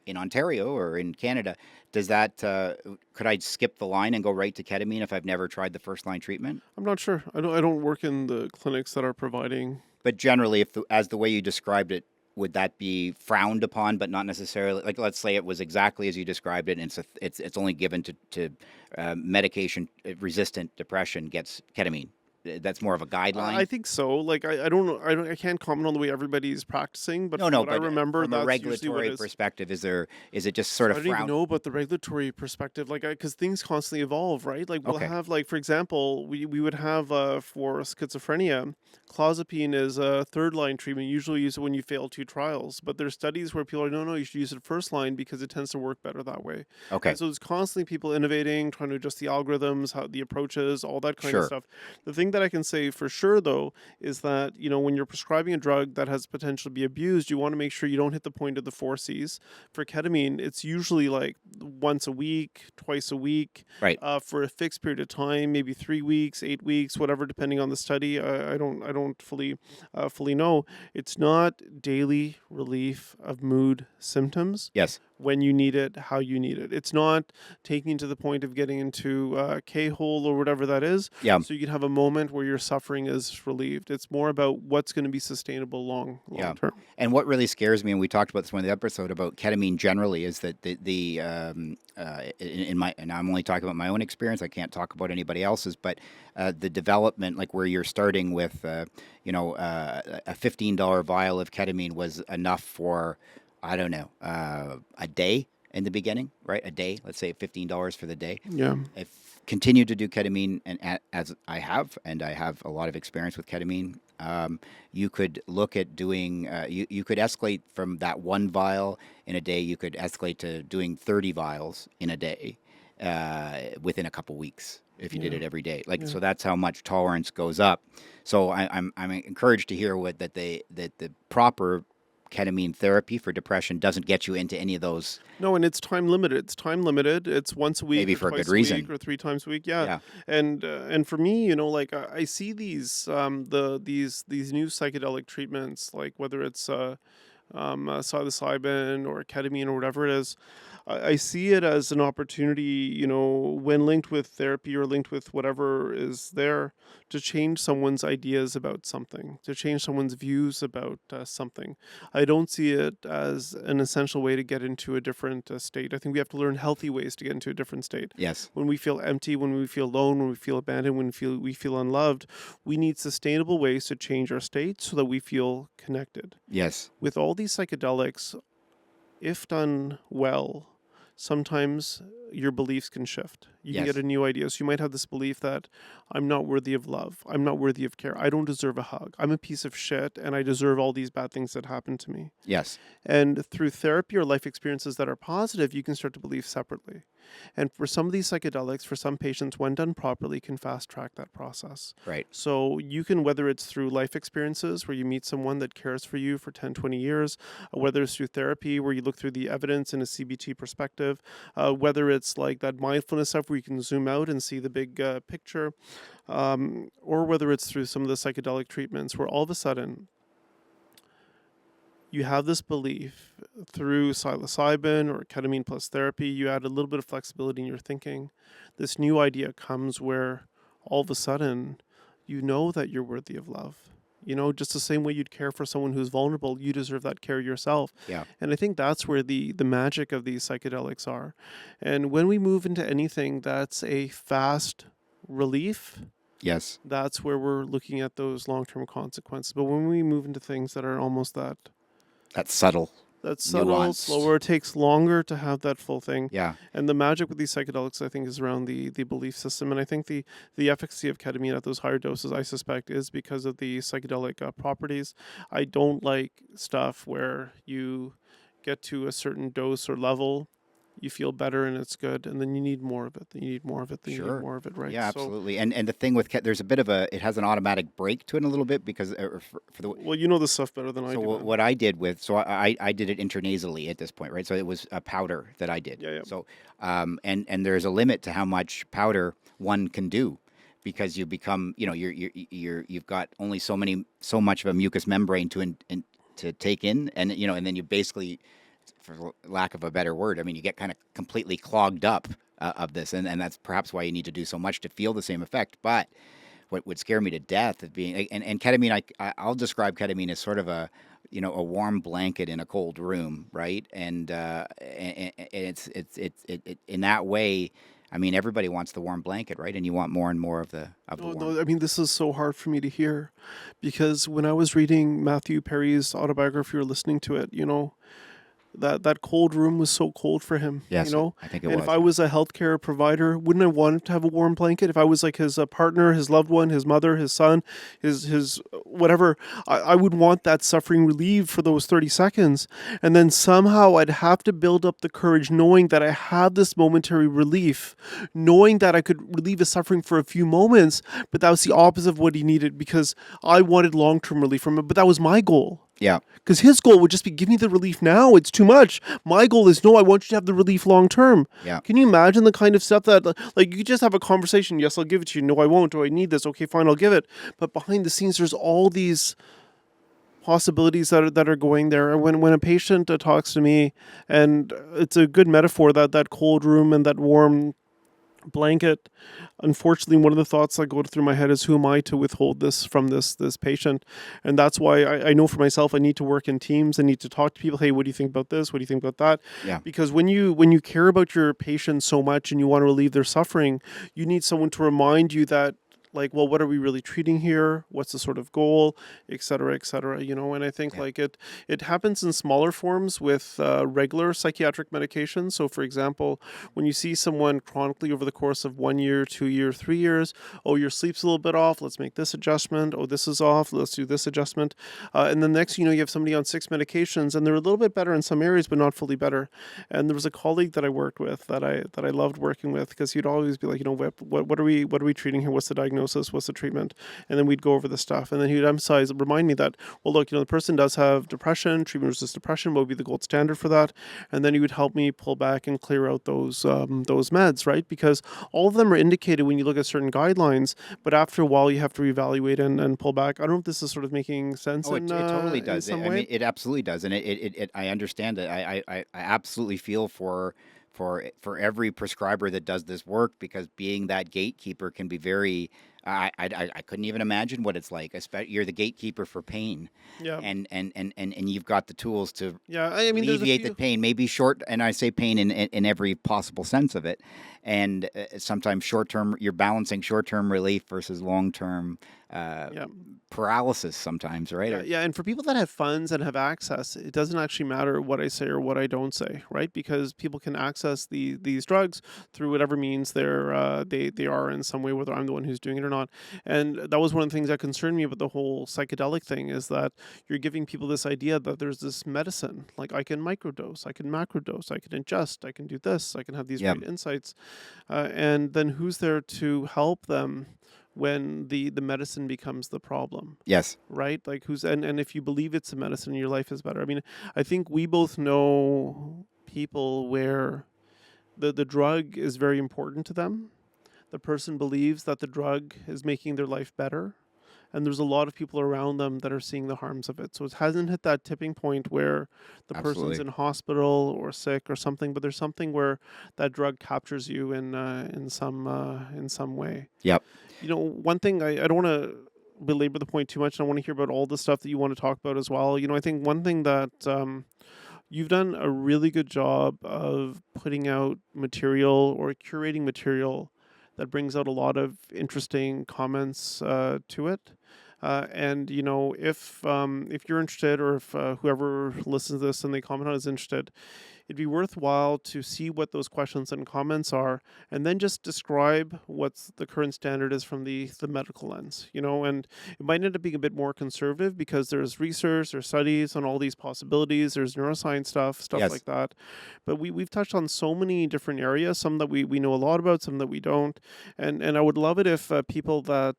Ontario or in Canada, does that could I skip the line and go right to ketamine if I've never tried the first line treatment? I'm not sure. I don't work in the clinics that are providing. But generally, as the way you described it, would that be frowned upon, but not necessarily? Like, let's say it was exactly as you described it, and it's only given to medication resistant depression gets ketamine. That's more of a guideline. I think so. Like I don't know. I can't comment on the way everybody's practicing, but no. But I remember from a regulatory perspective, is it just sort of? I don't even know about the regulatory perspective, like because things constantly evolve, right? Like we'll have, like for example, we would have for schizophrenia, clozapine is a third line treatment. Usually use it when you fail 2 trials, but there's studies where people are no, you should use it first line because it tends to work better that way. Okay. And so there's constantly people innovating, trying to adjust the algorithms, how the approaches, all that kind of stuff. The thing that I can say for sure, though, is that, when you're prescribing a drug that has potential to be abused, you want to make sure you don't hit the point of the 4 Cs. For ketamine, it's usually like once a week, twice a week, right? For a fixed period of time, maybe 3 weeks, 8 weeks, whatever, depending on the study. I don't fully know. It's not daily relief of mood symptoms. Yes. When you need it, how you need it. It's not taking to the point of getting into K-hole or whatever that is. Yeah. So you can have a moment where your suffering is relieved. It's more about what's going to be sustainable long term. And what really scares me, and we talked about this one in the episode about ketamine generally, is that and I'm only talking about my own experience. I can't talk about anybody else's, but the development, like where you're starting with, a $15 vial of ketamine was enough for, I don't know, a day in the beginning, right? A day, let's say $15 for the day. Yeah. I've continued to do ketamine, and as I have a lot of experience with ketamine. You could look at doing, you could escalate from that 1 vial in a day. You could escalate to doing 30 vials in a day within a couple weeks if you did it every day. So that's how much tolerance goes up. So I'm encouraged to hear that the proper ketamine therapy for depression doesn't get you into any of those. No, and it's time limited. It's once a week, maybe for a good reason, or 3 times a week. Yeah. And for me, I see these these new psychedelic treatments, like whether it's psilocybin or ketamine or whatever it is, I see it as an opportunity, when linked with therapy or linked with whatever is there, to change someone's ideas about something, to change someone's views about something. I don't see it as an essential way to get into a different state. I think we have to learn healthy ways to get into a different state. Yes. When we feel empty, when we feel alone, when we feel abandoned, when we feel unloved, we need sustainable ways to change our state so that we feel connected. Yes. With all these psychedelics, if done well, sometimes your beliefs can shift. You can Yes. get a new idea. So you might have this belief that I'm not worthy of love. I'm not worthy of care. I don't deserve a hug. I'm a piece of shit and I deserve all these bad things that happen to me. Yes. And through therapy or life experiences that are positive, you can start to believe separately. And for some of these psychedelics, for some patients, when done properly, can fast track that process. Right. So you can, whether it's through life experiences where you meet someone that cares for you for 10, 20 years, whether it's through therapy where you look through the evidence in a CBT perspective, whether it's like that mindfulness stuff where you can zoom out and see the big picture, or whether it's through some of the psychedelic treatments where all of a sudden you have this belief through psilocybin or ketamine plus therapy, you add a little bit of flexibility in your thinking. This new idea comes where all of a sudden you know that you're worthy of love. Just the same way you'd care for someone who's vulnerable, you deserve that care yourself. Yeah. And I think that's where the magic of these psychedelics are. And when we move into anything that's a fast relief, Yes. that's where we're looking at those long-term consequences. But when we move into things that are almost That's subtle. that's subtle, Nuanced. slower, it takes longer to have that full thing. Yeah. And the magic with these psychedelics, I think, is around the belief system. And I think the efficacy of ketamine at those higher doses, I suspect, is because of the psychedelic properties. I don't like stuff where you get to a certain dose or level, you feel better and it's good, and then you need more of it. Then you need more of it. Then you Sure. need more of it, right? Yeah, So, absolutely. And the thing with there's a bit of it has an automatic break to it a little bit because for the well, you know this stuff better than I so do. man. what I did I did it intranasally at this point, right? So it was a powder that I did. Yeah. So and there's a limit to how much powder one can do because you become you've got only so much of a mucous membrane to take in, and and then you basically, for lack of a better word, I mean, you get kind of completely clogged up of this, and that's perhaps why you need to do so much to feel the same effect. But what would scare me to death is being and ketamine. I'll describe ketamine as sort of a warm blanket in a cold room, right? And it's in that way. I mean, everybody wants the warm blanket, right? And you want more and more of the warm. No, I mean, this is so hard for me to hear because when I was reading Matthew Perry's autobiography or listening to it, that cold room was so cold for him. Yes, I think it and was. if I was a healthcare provider, wouldn't I want to have a warm blanket? If I was like his partner, his loved one, his mother, his son, his whatever, I would want that suffering relieved for those 30 seconds. And then somehow I'd have to build up the courage knowing that I have this momentary relief, knowing that I could relieve his suffering for a few moments, but that was the opposite of what he needed because I wanted long-term relief from it, but that was my goal. Yeah. Because his goal would just be, give me the relief now. It's too much. My goal is, no, I want you to have the relief long term. Yeah. Can you imagine the kind of stuff that, like, you could just have a conversation. Yes, I'll give it to you. No, I won't. Do I need this? Okay, fine, I'll give it. But behind the scenes, there's all these possibilities that are going there. When a patient talks to me, and it's a good metaphor, that cold room and that warm blanket, unfortunately, one of the thoughts that go through my head is, who am I to withhold this from this patient? And that's why I know for myself, I need to work in teams. I need to talk to people. Hey, what do you think about this? What do you think about that? Yeah. Because when you care about your patient so much and you want to relieve their suffering, you need someone to remind you that, like, well, what are we really treating here? What's the sort of goal, et cetera, and I think like it happens in smaller forms with regular psychiatric medications. So for example, when you see someone chronically over the course of 1 year, 2 years, 3 years, oh, your sleep's a little bit off, let's make this adjustment. Oh, this is off, let's do this adjustment. And then next, you have somebody on 6 medications and they're a little bit better in some areas, but not fully better. And there was a colleague that I worked with that I loved working with because he'd always be like, what are we treating here? What's the diagnosis? diagnosis? What's the treatment? And then we'd go over the stuff. And then he would remind me that, well, look, the person does have depression, treatment-resistant depression, what would be the gold standard for that? And then he would help me pull back and clear out those meds, right? Because all of them are indicated when you look at certain guidelines, but after a while you have to reevaluate and pull back. I don't know if this is sort of making sense. Oh, it totally does. In some I way. mean, it absolutely does, and I understand it. I absolutely feel for every prescriber that does this work, because being that gatekeeper can be very. I couldn't even imagine what it's like. You're the gatekeeper for pain, Yeah. and you've got the tools to I mean, alleviate the pain. Maybe short, and I say pain in every possible sense of it. And sometimes short term, you're balancing short term relief versus long term paralysis. Sometimes, right? Yeah, and for people that have funds and have access, it doesn't actually matter what I say or what I don't say, right? Because people can access these drugs through whatever means they are in some way, whether I'm the one who's doing it or not. And that was one of the things that concerned me about the whole psychedelic thing, is that you're giving people this idea that there's this medicine, like I can microdose, I can macrodose, I can ingest, I can do this, I can have these great insights. And then who's there to help them when the medicine becomes the problem? Yes. Right? Like and if you believe it's a medicine, your life is better. I mean, I think we both know people where the drug is very important to them. The person believes that the drug is making their life better, and there's a lot of people around them that are seeing the harms of it. So it hasn't hit that tipping point where the person's in hospital or sick or something, but there's something where that drug captures you in some way. Yep. One thing, I don't want to belabor the point too much, and I want to hear about all the stuff that you want to talk about as well. I think one thing that you've done a really good job of putting out material or curating material that brings out a lot of interesting comments to it. And if you're interested, or if whoever listens to this and they comment on it is interested, it'd be worthwhile to see what those questions and comments are, and then just describe what the current standard is from the medical lens, and it might end up being a bit more conservative because there's research, there's studies on all these possibilities, there's neuroscience stuff Yes. like that. But we've touched on so many different areas, some that we know a lot about, some that we don't. And I would love it if people that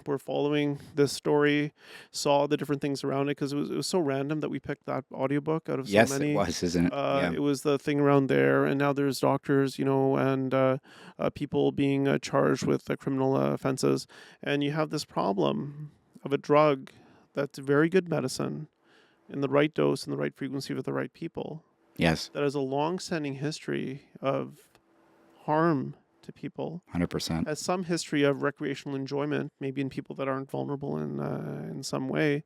were following this story saw the different things around it, because it was so random that we picked that audiobook out of so many. Yes, it was, isn't it? It was the thing around there, and now there's doctors, and people being charged with criminal offenses, and you have this problem of a drug that's very good medicine in the right dose and the right frequency with the right people. Yes. That has a long-standing history of harm to people. 100%. Has some history of recreational enjoyment, maybe in people that aren't vulnerable in some way,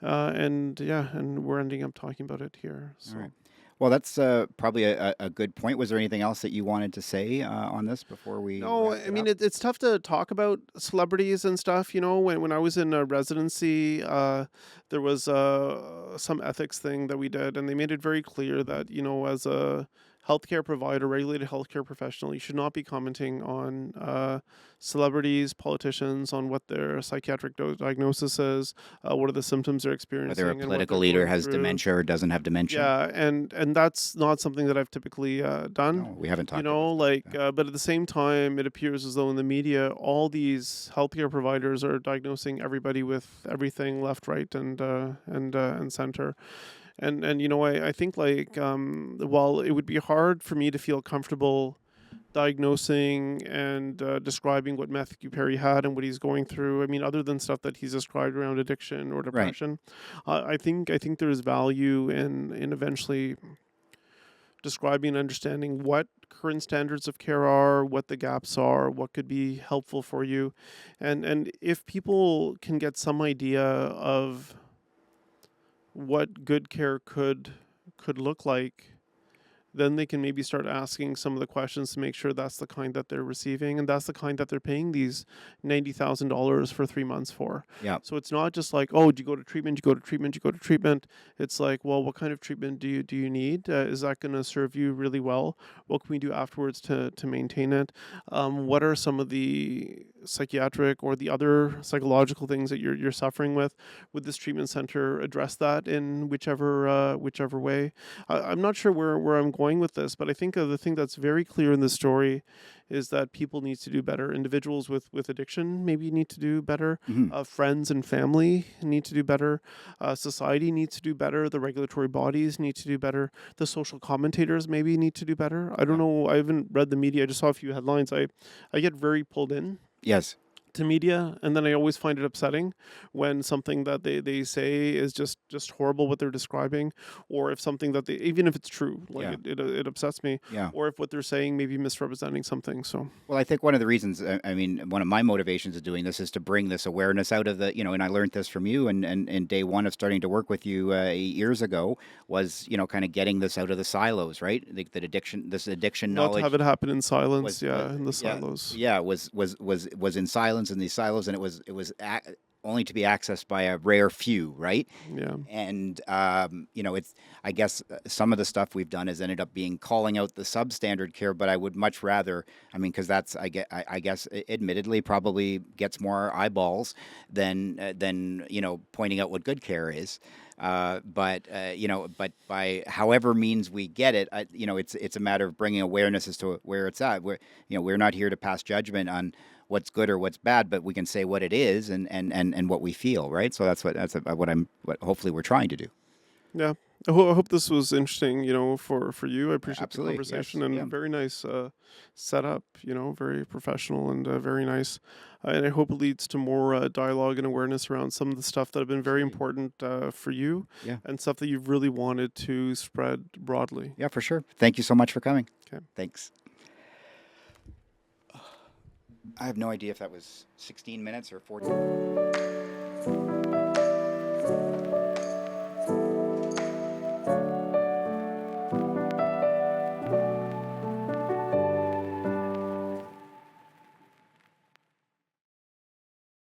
and we're ending up talking about it here. So. All right. Well, that's probably a good point. Was there anything else that you wanted to say on this before we? No, I mean, it's tough to talk about celebrities and stuff. When I was in residency, there was some ethics thing that we did, and they made it very clear that, as a healthcare provider, regulated healthcare professional, you should not be commenting on celebrities, politicians, on what their psychiatric diagnosis is, what are the symptoms they're experiencing. Whether a political leader has dementia or doesn't have dementia. Yeah, and that's not something that I've typically done. No, we haven't talked but at the same time, it appears as though in the media, all these healthcare providers are diagnosing everybody with everything left, right, and center. And I think while it would be hard for me to feel comfortable diagnosing and describing what Matthew Perry had and what he's going through, I mean, other than stuff that he's described around addiction or depression, I think there is value in eventually describing and understanding what current standards of care are, what the gaps are, what could be helpful for you, and if people can get some idea of what good care could look like, then they can maybe start asking some of the questions to make sure that's the kind that they're receiving, and that's the kind that they're paying these $90,000 for 3 months for. Yeah. So it's not just like, oh, do you go to treatment? You go to treatment. You go to treatment. It's like, well, what kind of treatment do you need? Is that going to serve you really well? What can we do afterwards to maintain it? What are some of the psychiatric or the other psychological things that you're suffering with. Would this treatment center address that in whichever way? I'm not sure where I'm going with this, but I think the thing that's very clear in this story is that people need to do better. Individuals with addiction maybe need to do better. Friends and family need to do better. Society needs to do better. The regulatory bodies need to do better. The social commentators maybe need to do better. I don't know. I haven't read the media. I just saw a few headlines. I get very pulled in Yes. to media, and then I always find it upsetting when something that they say is just horrible what they're describing, or if something that they, even if it's true, like Yeah. it upsets me, Yeah. or if what they're saying may be misrepresenting something. So Well, I think one of the reasons, I mean, one of my motivations of doing this is to bring this awareness out of the, and I learned this from you, and day one of starting to work with you 8 years ago was, kind of getting this out of the silos, right? That addiction, this addiction not to knowledge have it happen in silence, was, in the yeah, silos. yeah, was in silence in these silos, and it was only to be accessed by a rare few, right? Yeah. And it's, I guess some of the stuff we've done has ended up being calling out the substandard care, but I would much rather, I mean, because that's, I guess, admittedly, probably gets more eyeballs than pointing out what good care is. But by however means we get it, it's a matter of bringing awareness as to where it's at. We're not here to pass judgment on what's good or what's bad, but we can say what it is and what we feel, right? So that's what hopefully we're trying to do. Yeah. I hope this was interesting, for you. I appreciate Absolutely, the conversation, yes, and yeah. very nice setup, very professional and very nice. And I hope it leads to more dialogue and awareness around some of the stuff that have been very important for you, Yeah. and stuff that you've really wanted to spread broadly. Yeah, for sure. Thank you so much for coming. Okay. Thanks. I have no idea if that was 16 minutes or 40.